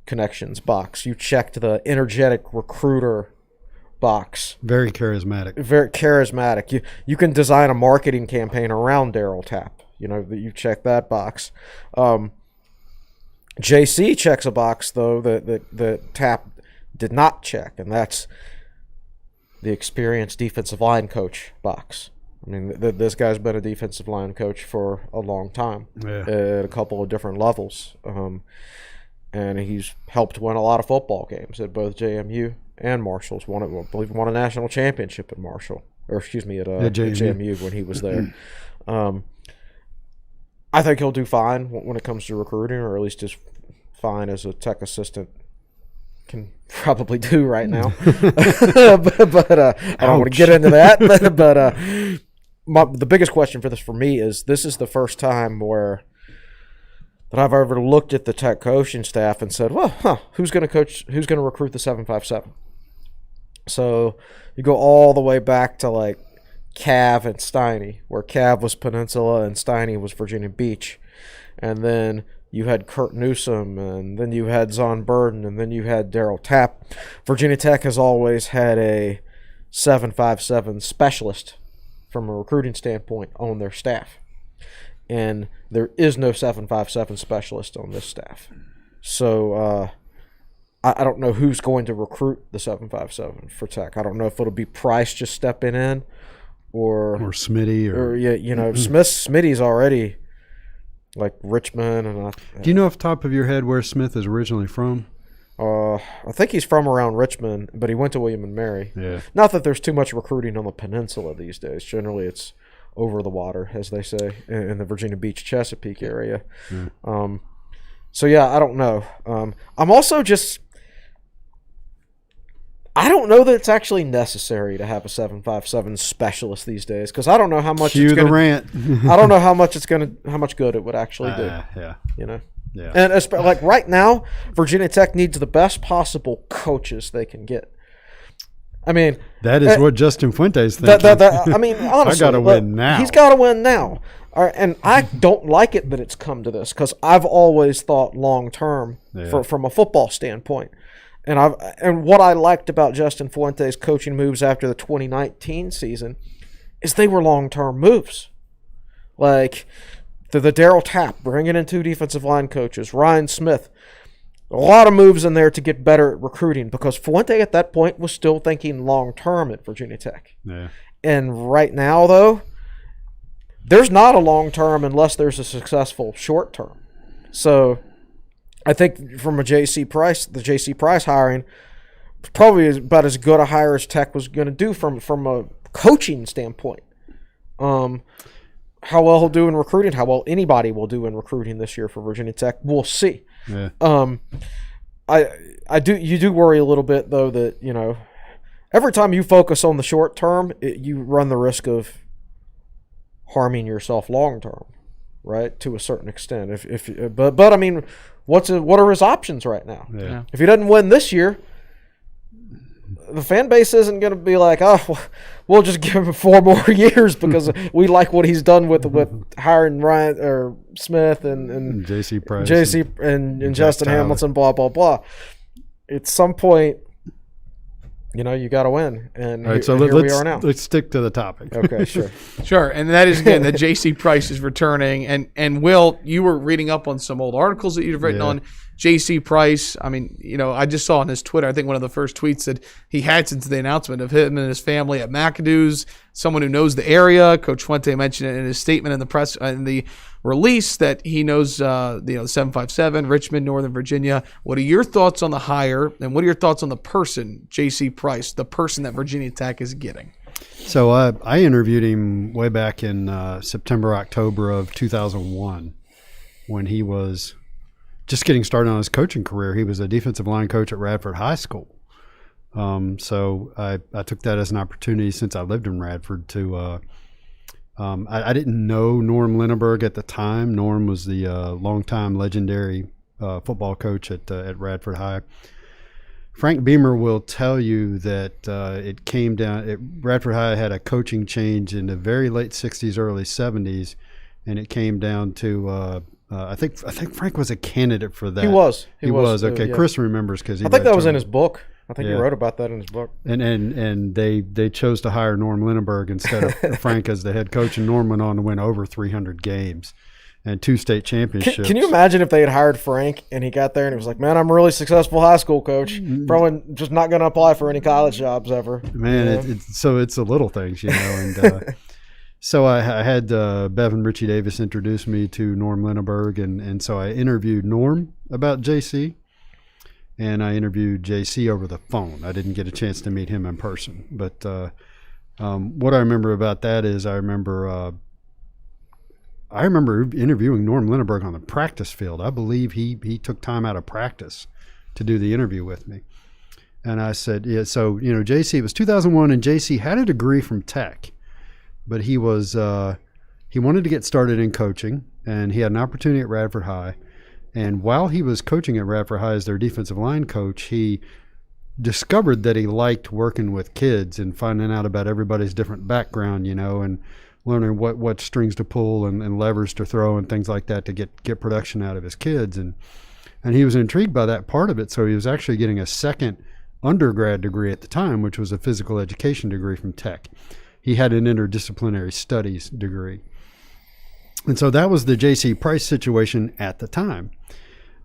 connections box. You checked the energetic recruiter box. Very charismatic. Very charismatic. You can design a marketing campaign around Darryl Tapp. You check that box. JC checks a box though that Tapp did not check, and that's the experienced defensive line coach box. I mean, this guy's been a defensive line coach for a long time at a couple of different levels, and he's helped win a lot of football games at both JMU and Marshall's. I believe won a national championship at Marshall, or excuse me, at JMU when he was there. I think he'll do fine when it comes to recruiting, or at least as fine as a Tech assistant can probably do right now. but I don't want to get into that. But the biggest question for me is this is the first time that I've ever looked at the Tech coaching staff and said, well, who's going to recruit the 757? So you go all the way back to like Cav and Steiny, where Cav was Peninsula and Steiny was Virginia Beach. And then you had Kurt Newsom, and then you had Zon Burden, and then you had Darryl Tapp. Virginia Tech has always had a 757 specialist from a recruiting standpoint on their staff. And there is no 757 specialist on this staff. So I don't know who's going to recruit the 757 for Tech. I don't know if it'll be Price just stepping in or Smitty. Smitty's already like Richmond. And do you know off the top of your head where Smith is originally from? I think he's from around Richmond, but he went to William and Mary. Yeah. Not that there's too much recruiting on the peninsula these days. Generally, it's over the water, as they say, in the Virginia Beach, Chesapeake area. Mm. So, yeah, I don't know. I'm also just – I don't know that it's actually necessary to have a 757 specialist these days because I don't know how much it's going to – rant. I don't know how much how much good it would actually do. Yeah. Yeah. And like right now, Virginia Tech needs the best possible coaches they can get. I mean, that is what Justin Fuente's thinking. I mean, honestly, I got to win now. He's got to win now. All right, and I don't like it that it's come to this because I've always thought long term from a football standpoint. And what I liked about Justin Fuente's coaching moves after the 2019 season is they were long term moves, like the Darryl Tapp bringing in 2 defensive line coaches, Ryan Smith. A lot of moves in there to get better at recruiting because Fuente at that point was still thinking long-term at Virginia Tech. Yeah. And right now, though, there's not a long-term unless there's a successful short-term. So I think from the J.C. Price hiring, probably about as good a hire as Tech was going to do from a coaching standpoint. How well he'll do in recruiting, how well anybody will do in recruiting this year for Virginia Tech, we'll see. Yeah. You do worry a little bit though that every time you focus on the short term, you run the risk of harming yourself long term, right? To a certain extent. But I mean, what are his options right now? Yeah. If he doesn't win this year, the fan base isn't going to be like, oh, we'll just give him 4 more years because we like what he's done with hiring Ryan or Smith and J.C. Price, and Justin Hamilton, blah blah blah. At some point, you got to win, and all right, so here we are now. Let's stick to the topic. Okay, sure. Sure, and that is, again, that J.C. Price is returning. And Will, you were reading up on some old articles that you've written on J.C. Price. I mean, I just saw on his Twitter, I think one of the first tweets that he had since the announcement of him and his family at McAdoo's, someone who knows the area. Coach Fuente mentioned it in his statement in the press, in the release, that he knows the 757, Richmond, Northern Virginia. What are your thoughts on the hire, and what are your thoughts on the person, J.C. Price, the person that Virginia Tech is getting? So I interviewed him way back in September, October of 2001 when he was just getting started on his coaching career. He was a defensive line coach at Radford High School. So I took that as an opportunity, since I lived in Radford, to I didn't know Norm Linneberg at the time. Norm was the longtime legendary football coach at Radford High. Frank Beamer will tell you that it came down. Radford High had a coaching change in the very late '60s, early '70s, and it came down to I think Frank was a candidate for that. He was. Okay, yeah. Chris remembers because I think that was in his book. I think he wrote about that in his book. And they chose to hire Norm Linneberg instead of Frank as the head coach, and Norm went on to win over 300 games and 2 state championships. Can you imagine if they had hired Frank and he got there and he was like, man, I'm a really successful high school coach, probably just not going to apply for any college jobs ever. Man, it's the little things, and so I had Bevan Richie Davis introduce me to Norm Linneberg, and so I interviewed Norm about JC, and I interviewed JC over the phone. I didn't get a chance to meet him in person, but what I remember about that is I remember interviewing Norm Linneberg on the practice field. I believe he took time out of practice to do the interview with me. And I said, yeah, so, JC, it was 2001, and JC had a degree from Tech, but he wanted to get started in coaching, and he had an opportunity at Radford High. And while he was coaching at Radford High as their defensive line coach, he discovered that he liked working with kids and finding out about everybody's different background, and learning what strings to pull and levers to throw and things like that to get production out of his kids. And he was intrigued by that part of it. So he was actually getting a second undergrad degree at the time, which was a physical education degree from Tech. He had an interdisciplinary studies degree. And so that was the J.C. Price situation at the time.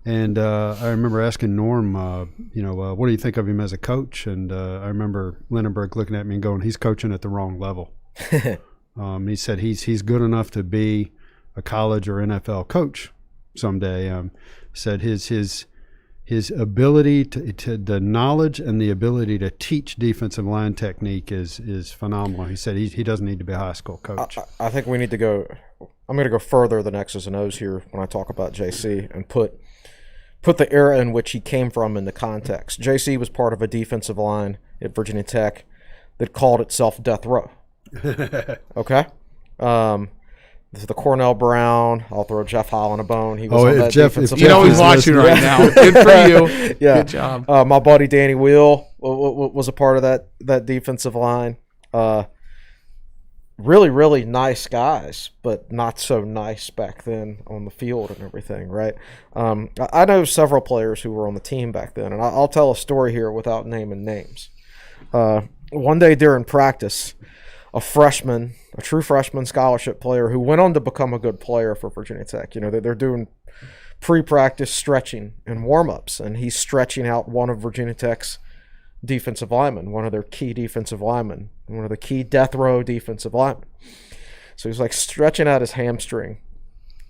And I remember asking Norm, what do you think of him as a coach? And I remember Linneberg looking at me and going, he's coaching at the wrong level. He said he's good enough to be a college or NFL coach someday. Said his ability to the knowledge and the ability to teach defensive line technique is phenomenal. He said he doesn't need to be a high school coach. I think we need to go. I'm going to go further than X's and O's here when I talk about JC and put the era in which he came from into context. JC was part of a defensive line at Virginia Tech that called itself Death Row. Okay? This is the Cornell Brown. I'll throw Jeff Holland a bone. He was on that defensive line. He's watching right now. Good for you. Yeah. Good job. My buddy Danny Wheel was a part of that defensive line. Really, really nice guys, but not so nice back then on the field and everything, right? I know several players who were on the team back then, and I'll tell a story here without naming names. One day during practice, a true freshman scholarship player who went on to become a good player for Virginia Tech. They're doing pre-practice stretching and warm-ups, and he's stretching out one of Virginia Tech's defensive linemen, one of their key defensive linemen, one of the key death row defensive linemen. So he's like stretching out his hamstring,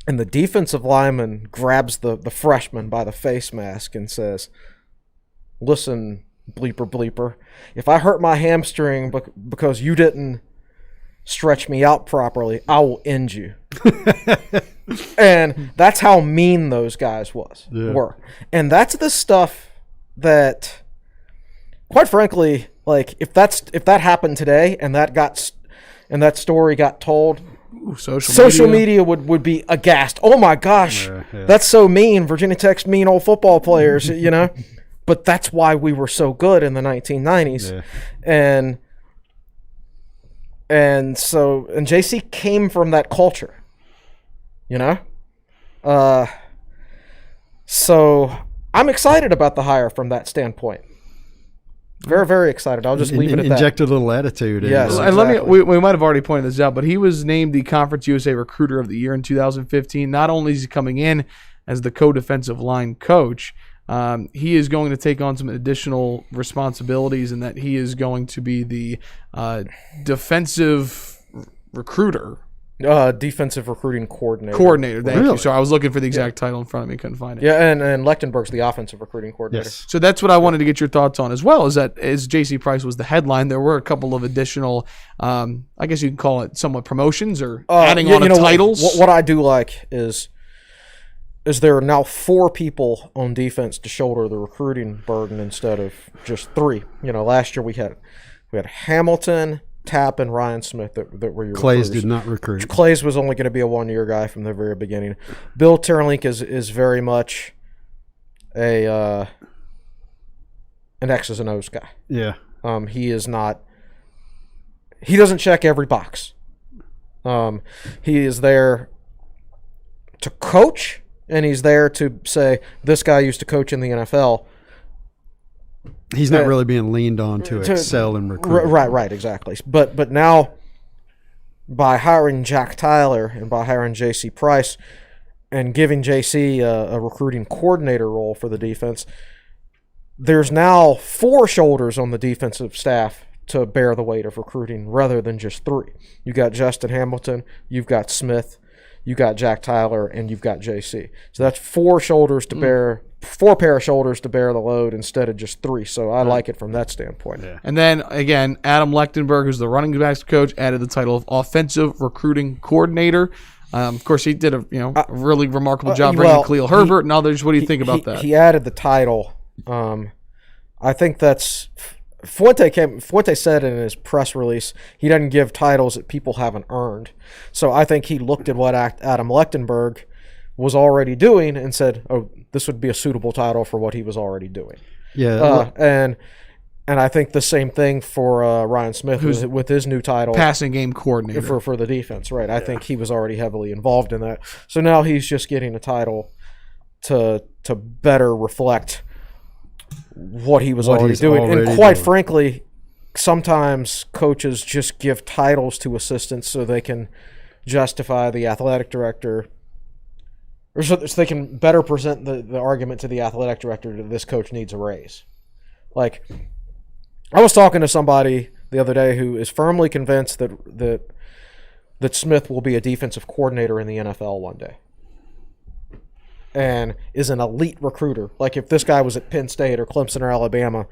and the defensive lineman grabs the freshman by the face mask and says, "Listen, bleeper, bleeper, if I hurt my hamstring because you didn't stretch me out properly, I will end you." And that's how mean those guys were. And that's the stuff that, quite frankly, like if that happened today and that story got told, social media would be aghast. Oh my gosh, that's so mean. Virginia Tech's mean old football players, but that's why we were so good in the 1990s. Yeah. And JC came from that culture, so I'm excited about the hire from that standpoint. Very, very excited. I'll just leave it at that. Inject a little attitude. Yes, And exactly. we might have already pointed this out, but he was named the Conference USA Recruiter of the Year in 2015. Not only is he coming in as the co-defensive line coach, he is going to take on some additional responsibilities in that he is going to be the defensive recruiter. Defensive recruiting coordinator. Thank you. So I was looking for the exact title in front of me, couldn't find it. Yeah, and Lechtenberg's the offensive recruiting coordinator. Yes. So that's what I wanted to get your thoughts on as well, is that as J.C. Price was the headline, there were a couple of additional, I guess you can call it somewhat promotions or adding on titles. What I do like is there are now 4 people on defense to shoulder the recruiting burden instead of just 3. Last year we had Hamilton, Tapp, and Ryan Smith that were your Clays recruiters. did not recruit. Clays was only going to be a 1-year guy from the very beginning. Bill Terlink is very much an X's and O's guy. Yeah. He is not. He doesn't check every box. He is there to coach, and he's there to say this guy used to coach in the NFL. He's not really being leaned on to excel in recruiting. Right, exactly. But now, by hiring Jack Tyler and by hiring J.C. Price and giving J.C. a recruiting coordinator role for the defense, there's now 4 shoulders on the defensive staff to bear the weight of recruiting rather than just 3. You got Justin Hamilton, you've got Smith, you got Jack Tyler, and you've got J.C. So that's 4 shoulders to bear. 4 pair of shoulders to bear the load instead of just 3. So I like it from that standpoint. Yeah. And then, again, Adam Lechtenberg, who's the running backs coach, added the title of Offensive Recruiting Coordinator. Of course, he did a really remarkable job bringing Khalil Herbert and others. What do you think about that? He added the title. I think that's – Fuente said in his press release he doesn't give titles that people haven't earned. So I think he looked at what Adam Lechtenberg was already doing and said, oh, this would be a suitable title for what he was already doing. Yeah. And I think the same thing for Ryan Smith with his new title. Passing game coordinator. For the defense, right. I think he was already heavily involved in that. So now he's just getting a title to better reflect what he was already doing. And quite frankly, sometimes coaches just give titles to assistants so they can justify the athletic director – or so they can better present the argument to the athletic director that this coach needs a raise. Like, I was talking to somebody the other day who is firmly convinced that Smith will be a defensive coordinator in the NFL one day. And is an elite recruiter. Like, if this guy was at Penn State or Clemson or Alabama,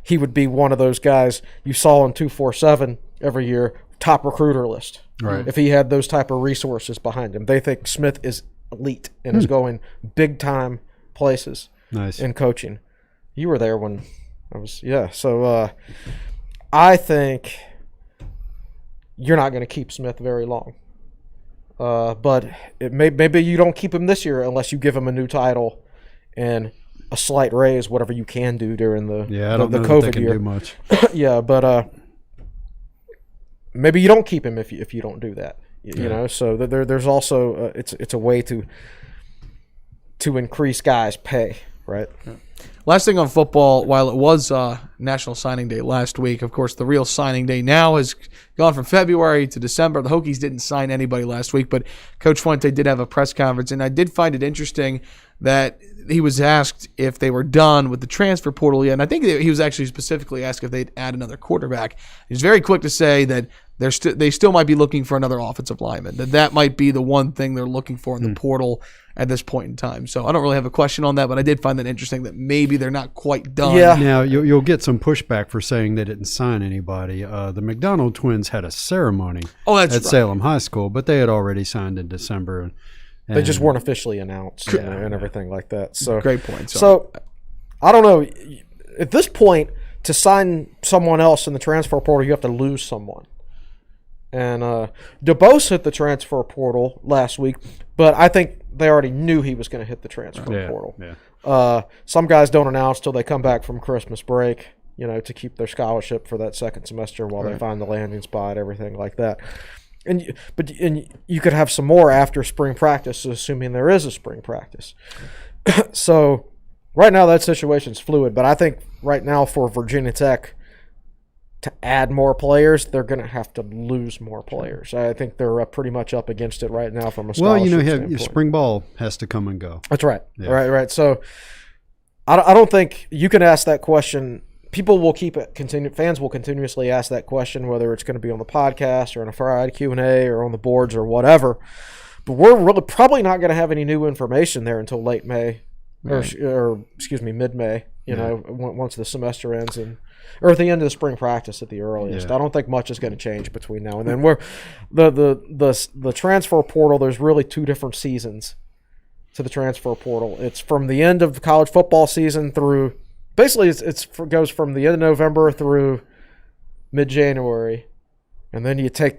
he would be one of those guys you saw on 247 every year, top recruiter list. Right. If he had those type of resources behind him. They think Smith is elite and is going big time places in coaching. You were there when I was so I think you're not going to keep Smith very long, but maybe you don't keep him this year unless you give him a new title and a slight raise, whatever you can do during the COVID they can year. Do much. Yeah, but maybe you don't keep him if you don't do that. You know, so there's also it's a way to increase guys' pay, right? Last thing on football, while it was National Signing Day last week, of course, the real signing day now has gone from February to December. The Hokies didn't sign anybody last week, but Coach Fuente did have a press conference, and I did find it interesting that he was asked if they were done with the transfer portal yet, and I think he was actually specifically asked if they'd add another quarterback. He's very quick to say that they still might be looking for another offensive lineman, that might be the one thing they're looking for in the portal at this point in time. So I don't really have a question on that, but I did find that interesting that maybe they're not quite done. Yeah. Now, you'll get some pushback for saying they didn't sign anybody. The McDonald twins had a ceremony at Salem High School, but they had already signed in December. And they just weren't officially announced and everything like that. So great point. So I don't know. At this point, to sign someone else in the transfer portal, you have to lose someone. And DeBose hit the transfer portal last week, but I think they already knew he was going to hit the transfer portal. Yeah. Some guys don't announce till they come back from Christmas break, to keep their scholarship for that second semester while they find the landing spot, everything like that. And you could have some more after spring practice, assuming there is a spring practice. So right now that situation's fluid, but I think right now for Virginia Tech to add more players, they're going to have to lose more players. I think they're pretty much up against it right now from a scholarship standpoint. Spring ball has to come and go. That's right. Yeah. Right. So I don't think you can ask that question. People will fans will continuously ask that question, whether it's going to be on the podcast or in a Friday Q&A or on the boards or whatever. But we're really probably not going to have any new information there until late May or mid-May, once the semester ends or at the end of the spring practice at the earliest. I don't think much is going to change between now and then. We're the transfer portal, there's really two different seasons to the transfer portal. It's from the end of the college football season through basically it goes from the end of November through mid-January. And then you take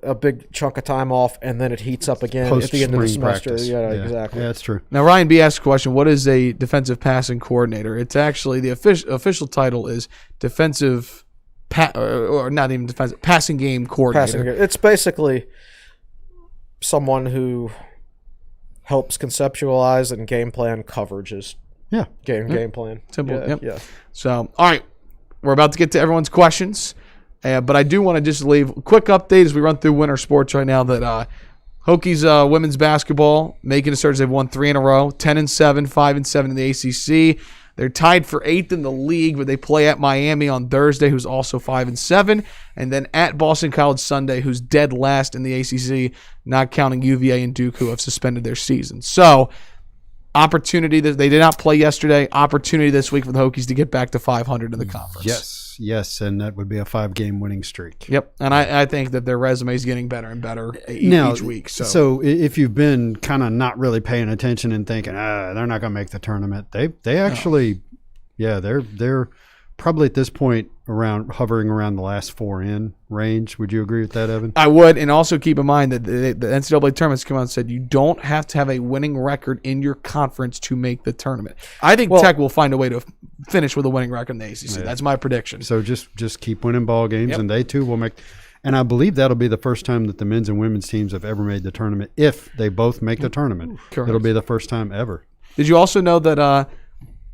a big chunk of time off, and then it heats up again at the end of the semester. Practice. Yeah, exactly. Yeah, that's true. Now, Ryan B. asked a question, what is a defensive passing coordinator? It's actually, the official title is defensive, or not even defensive, passing game coordinator. It's basically someone who helps conceptualize and game plan coverages. Yeah. Game plan. Simple. Yeah. So, all right. We're about to get to everyone's questions. But I do want to just leave a quick update as we run through winter sports right now that Hokies women's basketball making a surge. They've won 3 in a row, 10-7, 5-7 in the ACC. They're tied for 8th in the league, but they play at Miami on Thursday, who's also 5-7, and then at Boston College Sunday, who's dead last in the ACC, not counting UVA and Duke, who have suspended their season. So, opportunity that they did not play yesterday. Opportunity this week for the Hokies to get back to 500 in the conference. Yes, and that would be a 5-game winning streak. Yep, and I think that their resume is getting better and better each week. So if you've been kind of not really paying attention and thinking, they're not going to make the tournament, they actually, they're probably at this point hovering around the last 4 in range. Would you agree with that, Evan? I would, and also keep in mind that the NCAA tournament's come out and said you don't have to have a winning record in your conference to make the tournament. I think Tech will find a way to finish with a winning record in the ACC. Yeah. That's my prediction. So just keep winning ball games, and they too will make. And I believe that'll be the first time that the men's and women's teams have ever made the tournament. If they both make the tournament, correct. It'll be the first time ever. Did you also know that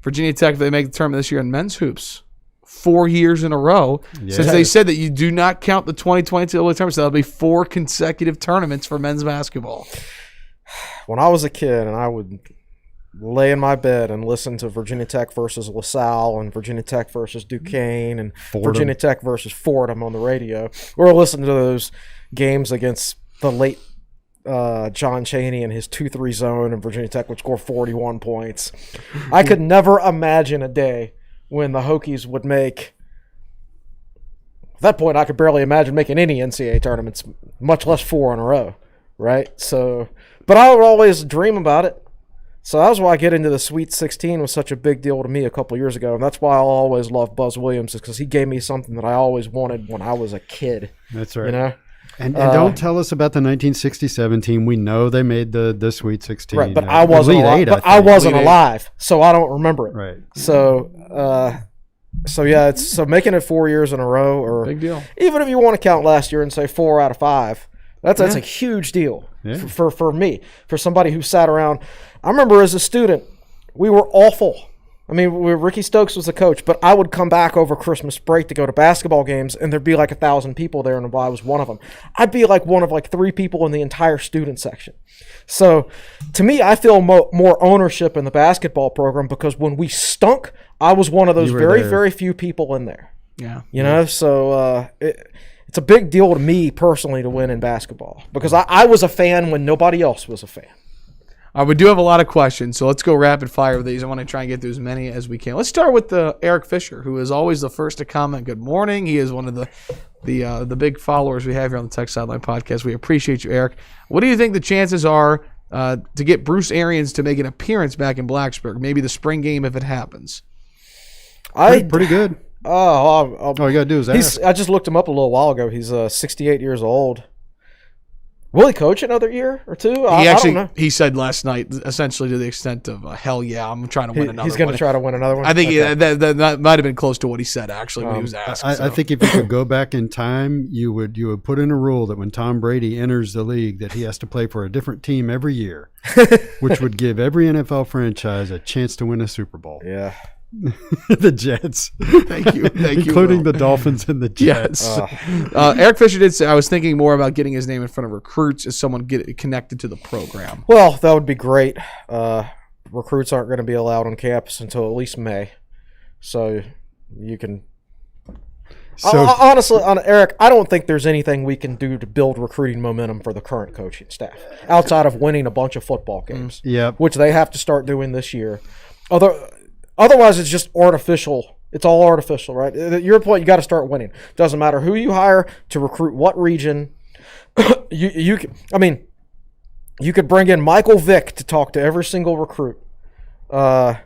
Virginia Tech, if they make the tournament this year in men's hoops, 4 years in a row, since they said that you do not count the 2022 tournament, so that'll be 4 consecutive tournaments for men's basketball. When I was a kid and I would lay in my bed and listen to Virginia Tech versus LaSalle and Virginia Tech versus Duquesne and Virginia Tech versus Fordham on the radio, or listen to those games against the late John Chaney and his 2-3 zone, and Virginia Tech would score 41 points. I could never imagine a day when the Hokies would make – at that point, I could barely imagine making any NCAA tournaments, much less 4 in a row, right? So, but I would always dream about it. So that was why I get into the Sweet 16 was such a big deal to me a couple years ago, and that's why I'll always love Buzz Williams, is because he gave me something that I always wanted when I was a kid. That's right. And don't tell us about the 1967 team. We know they made the Sweet 16. Right, but I wasn't alive. I wasn't alive, so I don't remember it. Right. So yeah, so making it 4 years in a row, or big deal. Even if you want to count last year and say 4 out of 5, that's a huge deal for me, for somebody who sat around. I remember as a student, we were awful. I mean, Ricky Stokes was the coach, but I would come back over Christmas break to go to basketball games, and there'd be like 1,000 people there, and I was one of them. I'd be like one of 3 people in the entire student section. So, to me, I feel more ownership in the basketball program because when we stunk, I was one of those very few people in there. Yeah. So it's a big deal to me personally to win in basketball because I was a fan when nobody else was a fan. We do have a lot of questions, so let's go rapid fire with these. I want to try and get through as many as we can. Let's start with Eric Fisher, who is always the first to comment. Good morning. He is one of the big followers we have here on the Tech Sideline Podcast. We appreciate you, Eric. What do you think the chances are to get Bruce Arians to make an appearance back in Blacksburg? Maybe the spring game if it happens. Pretty good. Oh, All you gotta do is ask. I just looked him up a little while ago. He's 68 years old. Will he coach another year or two? I don't know. He said last night, essentially to the extent of, hell yeah, I'm trying to win another one. He's going to try to win another one? I think that might have been close to what he said, actually, when he was asked. I think if you could go back in time, you would put in a rule that when Tom Brady enters the league that he has to play for a different team every year, which would give every NFL franchise a chance to win a Super Bowl. Yeah. The Jets. Thank you. Including the Dolphins and the Jets. Yes. Eric Fisher did say, I was thinking more about getting his name in front of recruits as someone get connected to the program. Well, that would be great. Recruits aren't going to be allowed on campus until at least May. So you can... honestly, Eric, I don't think there's anything we can do to build recruiting momentum for the current coaching staff outside of winning a bunch of football games, which they have to start doing this year. Otherwise, it's just artificial. It's all artificial, right? At your point, you got to start winning. Doesn't matter who you hire to recruit what region. You could bring in Michael Vick to talk to every single recruit, and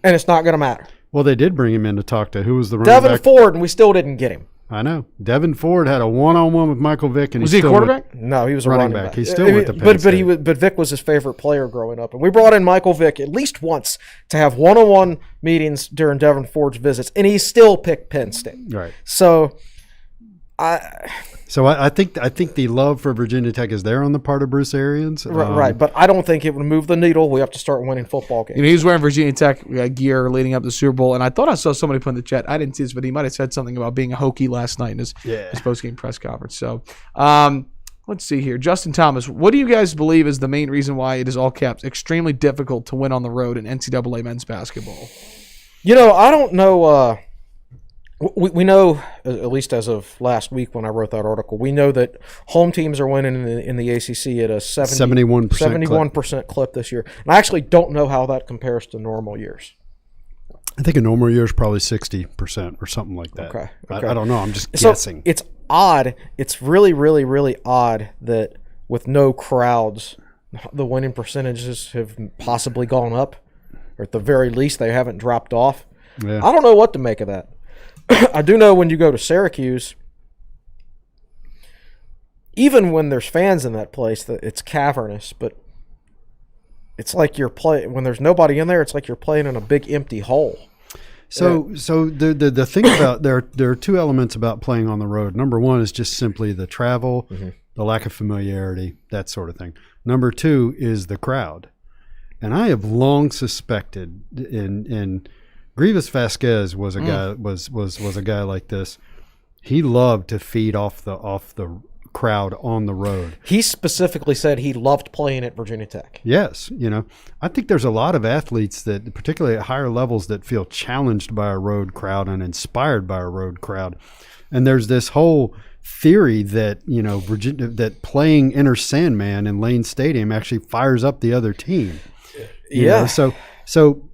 it's not going to matter. Well, they did bring him in to talk to who was the running Devin back? Ford, and we still didn't get him. I know. Devin Ford had a one-on-one with Michael Vick, and was he a quarterback? No, he was a running back. He still went to Penn State. But Vick was his favorite player growing up, and we brought in Michael Vick at least once to have one-on-one meetings during Devin Ford's visits, and he still picked Penn State. Right. So, I think the love for Virginia Tech is there on the part of Bruce Arians. Right, but I don't think it would move the needle. We have to start winning football games. He was wearing Virginia Tech gear leading up to the Super Bowl, and I thought I saw somebody put in the chat. I didn't see this, but he might have said something about being a Hokie last night in his post-game press conference. So, let's see here. Justin Thomas, what do you guys believe is the main reason why it is all caps extremely difficult to win on the road in NCAA men's basketball? I don't know. We know, at least as of last week when I wrote that article, we know that home teams are winning in the ACC at a 71% clip this year. And I actually don't know how that compares to normal years. I think a normal year is probably 60% or something like that. Okay. I don't know. I'm just guessing. It's odd. It's really, really, really odd that with no crowds, the winning percentages have possibly gone up, or at the very least, they haven't dropped off. Yeah. I don't know what to make of that. I do know when you go to Syracuse, even when there's fans in that place, that it's cavernous, but it's like you're playing when there's nobody in there. It's like you're playing in a big empty hole. So the thing about there are two elements about playing on the road. Number one is just simply the travel, the lack of familiarity, that sort of thing. Number two is the crowd, and I have long suspected in Grievous Vasquez was a guy was a guy like this. He loved to feed off the crowd on the road. He specifically said he loved playing at Virginia Tech. Yes, I think there's a lot of athletes that, particularly at higher levels, that feel challenged by a road crowd and inspired by a road crowd. And there's this whole theory that Virginia, that playing Enter Sandman in Lane Stadium actually fires up the other team. You know? So.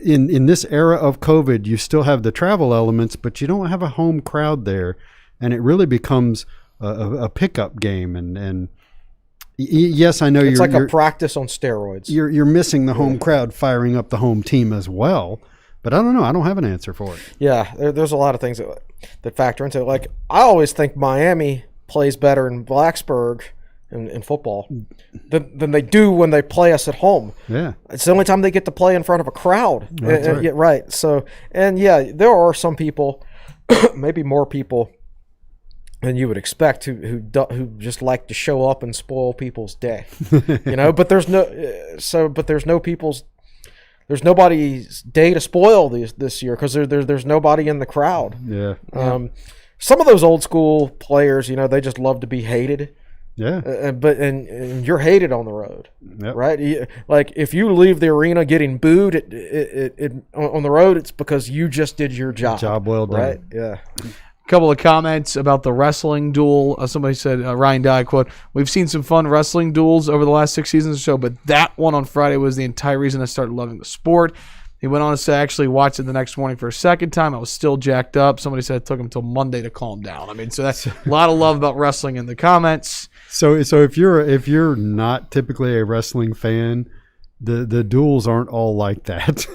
In this era of COVID, you still have the travel elements, but you don't have a home crowd there, and it really becomes a pickup game. And yes, I know it's like a practice on steroids. You're missing the home crowd firing up the home team as well, but I don't know. I don't have an answer for it. Yeah, there's a lot of things that factor into it. Like I always think Miami plays better in Blacksburg in football than they do when they play us at home. Yeah. It's the only time they get to play in front of a crowd. That's right. Yeah, right. So, and yeah, there are some people, maybe more people than you would expect who just like to show up and spoil people's day. But there's nobody's day to spoil this year because there's nobody in the crowd. Yeah. Some of those old school players, they just love to be hated. Yeah. But you're hated on the road, right? Like if you leave the arena getting booed on the road, it's because you just did your job. Job well done. Right? Yeah. A couple of comments about the wrestling duel. Somebody said, Ryan Dye, quote, "We've seen some fun wrestling duels over the last 6 seasons or so, but that one on Friday was the entire reason I started loving the sport." He went on to say, "I actually watched it the next morning for a second time. I was still jacked up." Somebody said it took him until Monday to calm down. I mean, so that's a lot of love about wrestling in the comments. So if you're not typically a wrestling fan, the duels aren't all like that.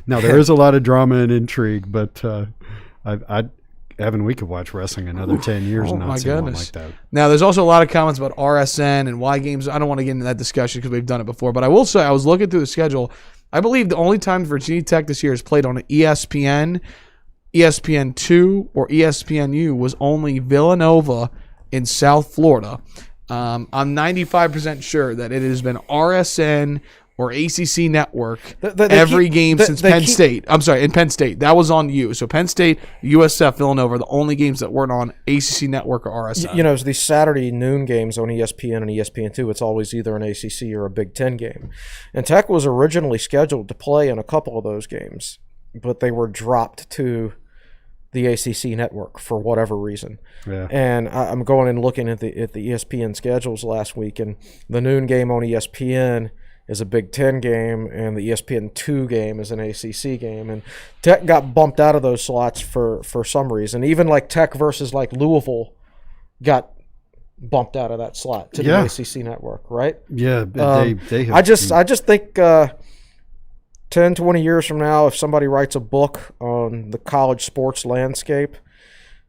Now there is a lot of drama and intrigue, but Evan, we could watch wrestling another 10 years and not see one like that. Now, there's also a lot of comments about RSN and why games. I don't want to get into that discussion because we've done it before, but I will say I was looking through the schedule. I believe the only time Virginia Tech this year has played on ESPN, ESPN2, or ESPNU was only Villanova in South Florida. I'm 95% sure that it has been RSN or ACC Network every game since Penn State. I'm sorry, in Penn State. That was on you. So Penn State, USF, Villanova are the only games that weren't on ACC Network or RSN. You know, it's these Saturday noon games on ESPN and ESPN2. It's always either an ACC or a Big Ten game. And Tech was originally scheduled to play in a couple of those games, but they were dropped to the ACC Network for whatever reason. Yeah. And I'm going and looking at the ESPN schedules last week, and the noon game on ESPN is a Big Ten game, and the ESPN2 game is an ACC game. And Tech got bumped out of those slots for some reason. Even like Tech versus like Louisville got bumped out of that slot to the ACC Network, right? Yeah, they have I just think 10, 20 years from now, if somebody writes a book on the college sports landscape,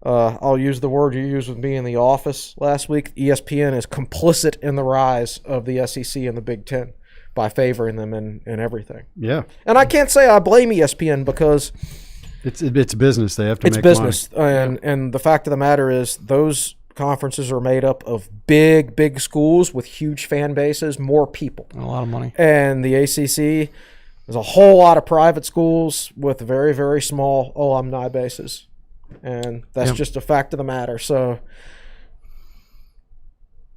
I'll use the word you used with me in the office last week. ESPN is complicit in the rise of the SEC and the Big Ten by favoring them in everything. Yeah. And I can't say I blame ESPN because it's business. They have to make business. money. And the fact of the matter is those conferences are made up of big schools with huge fan bases, more people. A lot of money. And the ACC, there's a whole lot of private schools with very, very small alumni bases. And that's just a fact of the matter. So,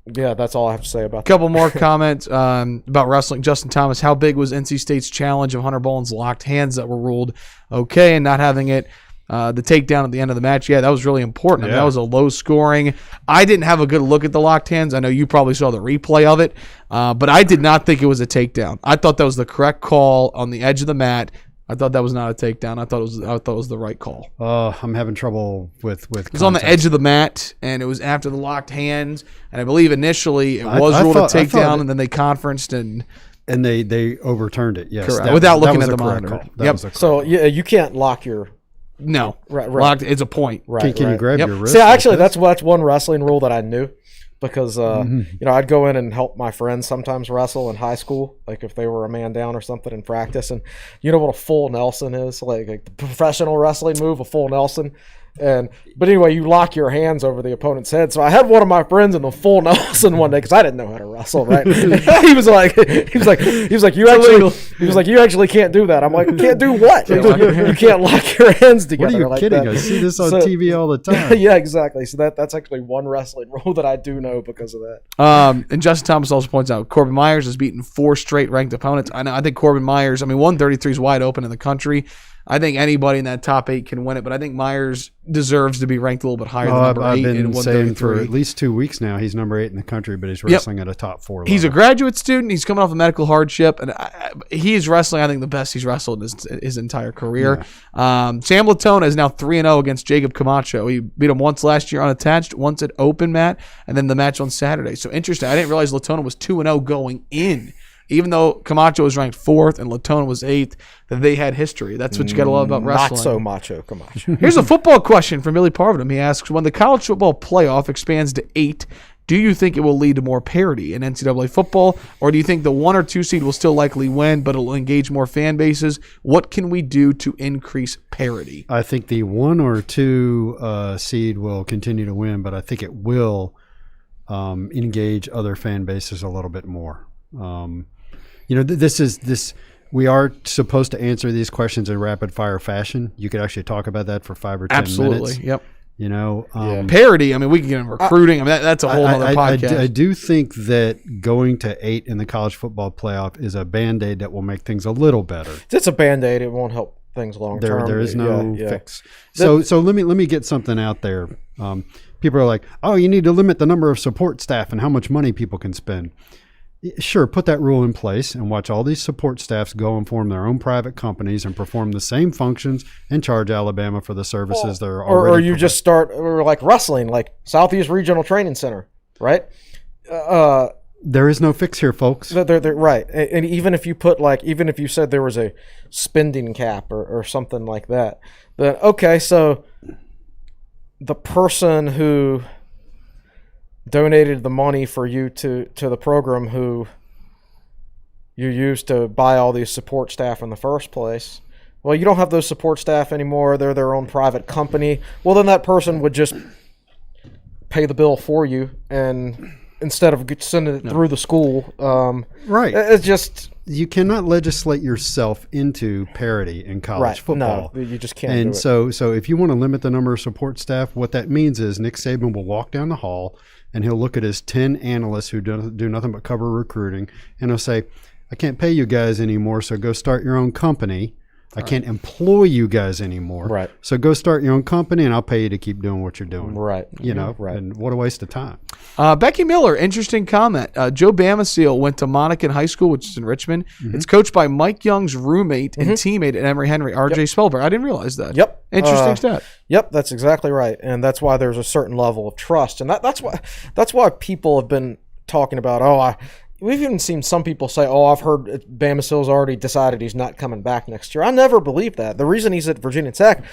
yeah, that's all I have to say about that. A couple more comments about wrestling. Justin Thomas, how big was NC State's challenge of Hunter Bolin's locked hands that were ruled okay and not having it? The takedown at the end of the match, that was really important. I mean, that was a low scoring. I didn't have a good look at the locked hands. I know you probably saw the replay of it, but I did not think it was a takedown. I thought that was the correct call on the edge of the mat. I thought that was not a takedown. I thought it was the right call. I'm having trouble with it was on the edge of the mat, and it was after the locked hands. And I believe initially it was ruled a takedown, and then they conferenced and they overturned it. Yes, correct. Without looking at the monitor. So you can't lock your. No, right. Locked. It's a point. Right. Can you grab your wrist? See, actually, that's one wrestling rule that I knew, because I'd go in and help my friends sometimes wrestle in high school, like if they were a man down or something in practice. And you know what a full Nelson is, like the professional wrestling move, a full Nelson. But anyway, you lock your hands over the opponent's head. So I had one of my friends in the full Nelson one day because I didn't know how to wrestle. Right? he was like, you actually can't do that. I'm like, can't do what? You can't lock your hands together. What are you like kidding? that. I see this on TV all the time. Yeah, exactly. So that's actually one wrestling rule that I do know because of that. And Justin Thomas also points out Corbin Myers has beaten 4 straight ranked opponents. I think Corbin Myers. 133 is wide open in the country. I think anybody in that top 8 can win it, but I think Myers deserves to be ranked a little bit higher than number 8 I've in been 133. saying for at least 2 weeks now he's number 8 in the country, but he's wrestling at a top 4 level. He's a graduate student. He's coming off a medical hardship, and he is wrestling, I think, the best he's wrestled in his entire career. Yeah. Sam Latona is now 3-0 against Jacob Camacho. He beat him once last year unattached, once at open mat, and then the match on Saturday. So interesting. I didn't realize Latona was 2-0 going in. Even though Camacho was ranked 4th and Latona was 8th, that they had history. That's what you got to love about wrestling. Not so macho Camacho. Here's a football question from Billy Parvadum. He asks, when the college football playoff expands to 8, do you think it will lead to more parity in NCAA football, or do you think the 1 or 2 seed will still likely win, but it'll engage more fan bases? What can we do to increase parity? I think the 1 or 2 seed will continue to win, but I think it will engage other fan bases a little bit more. We are supposed to answer these questions in rapid fire fashion. You could actually talk about that for 5 or 10 minutes. Absolutely. Yep. Parity. We can get into recruiting. That's a whole other podcast. I do think that going to 8 in the college football playoff is a Band-Aid that will make things a little better. It's a Band-Aid. It won't help things long term. There is no fix. So let me get something out there. People are like, oh, you need to limit the number of support staff and how much money people can spend. Sure, put that rule in place and watch all these support staffs go and form their own private companies and perform the same functions and charge Alabama for the services they're already Or you just start like wrestling, like Southeast Regional Training Center, right? There is no fix here, folks. They're right. And even if you put even if you said there was a spending cap or something like that, then okay, so the person who donated the money for you to the program, who you used to buy all these support staff in the first place, well, you don't have those support staff anymore. They're their own private company. Well, then that person would just pay the bill for you, and instead of sending it through the school, right? It's just, you cannot legislate yourself into parity in college football. No, you just can't. And do it. so if you want to limit the number of support staff, what that means is Nick Saban will walk down the hall and he'll look at his 10 analysts who do nothing but cover recruiting, and he'll say, "I can't pay you guys anymore, so go start your own company. I can't employ you guys anymore. Right. So go start your own company, and I'll pay you to keep doing what you're doing." Right. You know, Right. and what a waste of time. Becky Miller, interesting comment. Joe Bamaseal went to Monacan High School, which is in Richmond. Mm-hmm. It's coached by Mike Young's roommate and teammate at Emory Henry, R.J. Spellberg. I didn't realize that. Yep. Interesting stat. Yep, that's exactly right, and that's why there's a certain level of trust, and that's why people have been talking about. We've even seen some people say, I've heard Bamaseal's already decided he's not coming back next year. I never believed that. The reason he's at Virginia Tech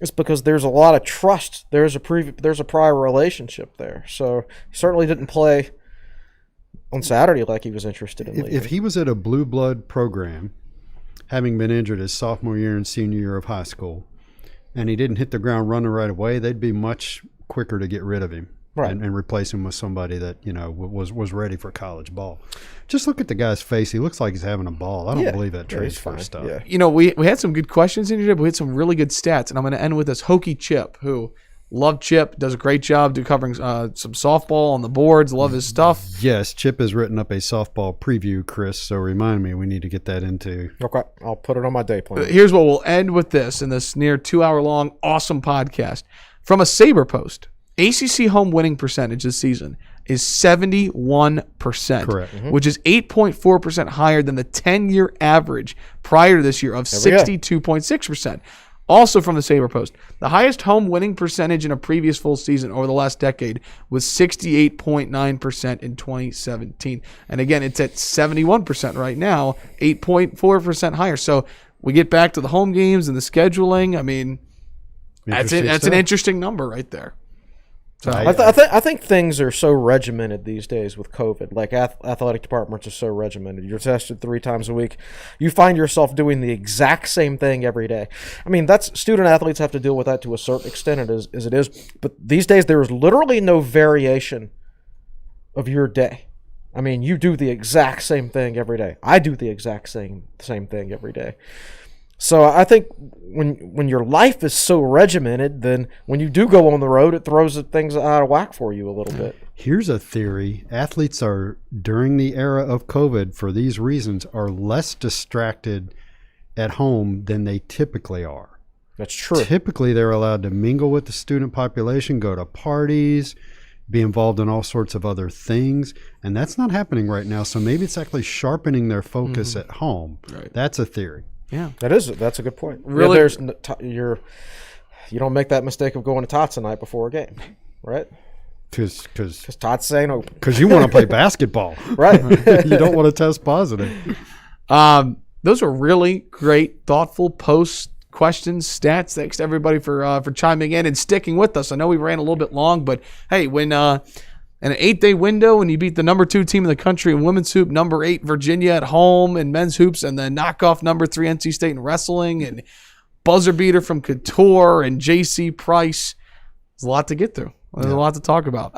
is because there's a lot of trust. There's a prior relationship there. So he certainly didn't play on Saturday like he was interested in leaving. If he was at a blue blood program, having been injured his sophomore year and senior year of high school, and he didn't hit the ground running right away, they'd be much quicker to get rid of him. Right. And replace him with somebody that, was ready for college ball. Just look at the guy's face. He looks like he's having a ball. I don't believe that transfer stuff. Yeah. We had some good questions in here, but we had some really good stats. And I'm going to end with this Hokie Chip, who love Chip, does a great job covering some softball on the boards, love his stuff. Yes, Chip has written up a softball preview, Chris, so remind me, we need to get that into. Okay, I'll put it on my day plan. Here's what we'll end with this in this near 2-hour-long awesome podcast. From a Sabre Post, ACC home winning percentage this season is 71%, Correct. which is 8.4% higher than the 10-year average prior to this year of 62.6%. Also from the Sabre Post, the highest home winning percentage in a previous full season over the last decade was 68.9% in 2017. And again, it's at 71% right now, 8.4% higher. So we get back to the home games and the scheduling. I mean, that's an interesting number right there. So I think things are so regimented these days with COVID. Like athletic departments are so regimented. You're tested 3 times a week. You find yourself doing the exact same thing every day. I mean, that's student athletes have to deal with that to a certain extent as it is. But these days there is literally no variation of your day. I mean, you do the exact same thing every day. I do the exact same thing every day. So I think when your life is so regimented, then when you do go on the road, it throws things out of whack for you a little bit. Here's a theory. Athletes are, during the era of COVID, for these reasons, are less distracted at home than they typically are. That's true. Typically, they're allowed to mingle with the student population, go to parties, be involved in all sorts of other things, and that's not happening right now. So maybe it's actually sharpening their focus at home. Right. That's a theory. Yeah, that's a good point. Really, you don't make that mistake of going to Tots the night before a game, right? Because Tots ain't open. Because you want to play basketball, right? You don't want to test positive. Those are really great, thoughtful posts, questions, stats. Thanks to everybody for chiming in and sticking with us. I know we ran a little bit long, but hey, when in an 8-day window, and you beat the number 2 team in the country in women's hoop, number 8 Virginia at home in men's hoops, and then knock off number 3 NC State in wrestling, and buzzer beater from Couture and J.C. Price. There's a lot to get through. There's a lot to talk about.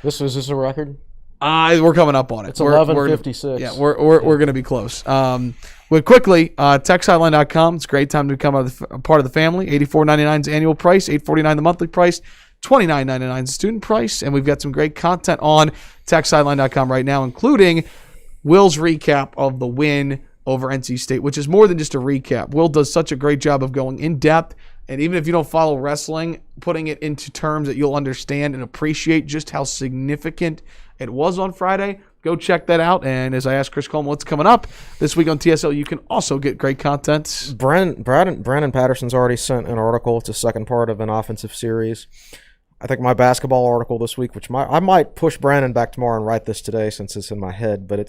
Is this a record? We're coming up on it. It's 11:56. Yeah, we're going to be close. But quickly, techsideline.com. It's a great time to become a part of the family. $84.99 is annual price, $849 the monthly price. $29.99 is student price, and we've got some great content on techsideline.com right now, including Will's recap of the win over NC State, which is more than just a recap. Will does such a great job of going in depth, and even if you don't follow wrestling, putting it into terms that you'll understand and appreciate just how significant it was on Friday. Go check that out. And as I asked Chris Coleman what's coming up this week on TSL, you can also get great content. Brandon Patterson's already sent an article. It's a second part of an offensive series I think my basketball article this week, I might push Brandon back tomorrow and write this today since it's in my head, but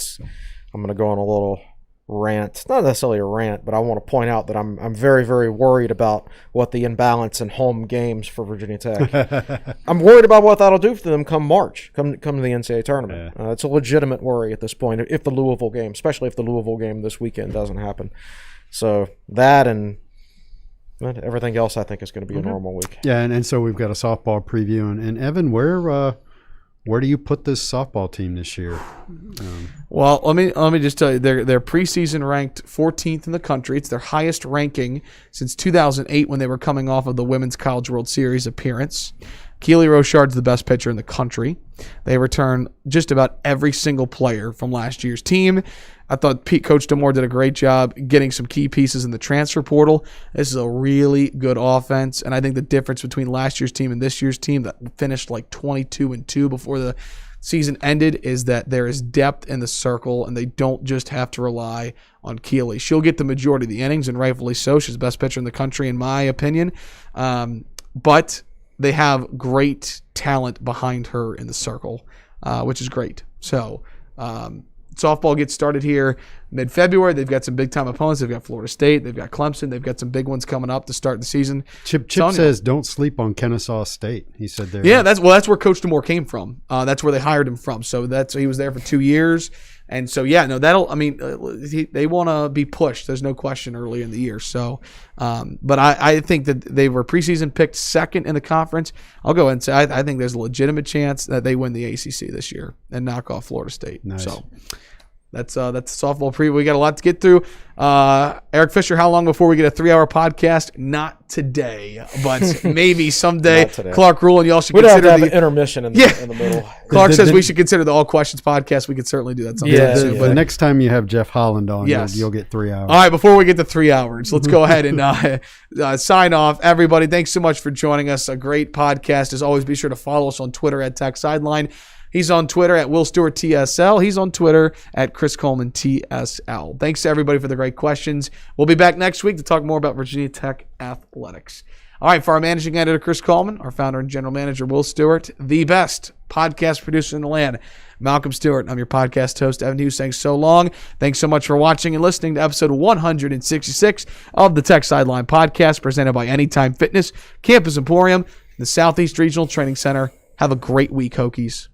I'm going to go on a little rant. Not necessarily a rant, but I want to point out that I'm very, very worried about what the imbalance in home games for Virginia Tech. I'm worried about what that'll do for them come March, come to the NCAA tournament. Yeah. It's a legitimate worry at this point, especially if the Louisville game this weekend doesn't happen. So that and everything else I think is going to be a normal week. Yeah, and so we've got a softball preview. And Evan, where do you put this softball team this year? Well, let me just tell you, they're preseason ranked 14th in the country. It's their highest ranking since 2008 when they were coming off of the Women's College World Series appearance. Keely Rochard's the best pitcher in the country. They return just about every single player from last year's team. I thought Coach DeMore did a great job getting some key pieces in the transfer portal. This is a really good offense, and I think the difference between last year's team and this year's team that finished like 22-2 before the season ended is that there is depth in the circle, and they don't just have to rely on Keely. She'll get the majority of the innings, and rightfully so. She's the best pitcher in the country, in my opinion. But they have great talent behind her in the circle, which is great. So softball gets started here mid-February. They've got some big-time opponents. They've got Florida State. They've got Clemson. They've got some big ones coming up to start the season. Chip says don't sleep on Kennesaw State. He said there. Yeah, that's where Coach DeMore came from. That's where they hired him from. So he was there for 2 years. And so, they want to be pushed. There's no question early in the year. So, but I think that they were preseason picked second in the conference. I'll go ahead and say I think there's a legitimate chance that they win the ACC this year and knock off Florida State. Nice. So that's softball preview. We got a lot to get through. Eric Fisher, how long before we get a 3-hour podcast? Not today, but maybe someday. Clark Rule and y'all should consider have an intermission in the middle. Clark says we should consider the All Questions podcast. We could certainly do that sometime. But next time you have Jeff Holland on, you'll get 3 hours. All right, before we get to 3 hours, let's go ahead and sign off. Everybody, thanks so much for joining us. A great podcast. As always, be sure to follow us on Twitter at Tech Sideline. He's on Twitter at Will Stewart TSL. He's on Twitter at Chris Coleman TSL. Thanks to everybody for the great questions. We'll be back next week to talk more about Virginia Tech athletics. All right, for our managing editor, Chris Coleman, our founder and general manager, Will Stewart, the best podcast producer in the land, Malcolm Stewart. I'm your podcast host, Evan Hughes. Thanks so long. Thanks so much for watching and listening to episode 166 of the Tech Sideline podcast, presented by Anytime Fitness, Campus Emporium, the Southeast Regional Training Center. Have a great week, Hokies.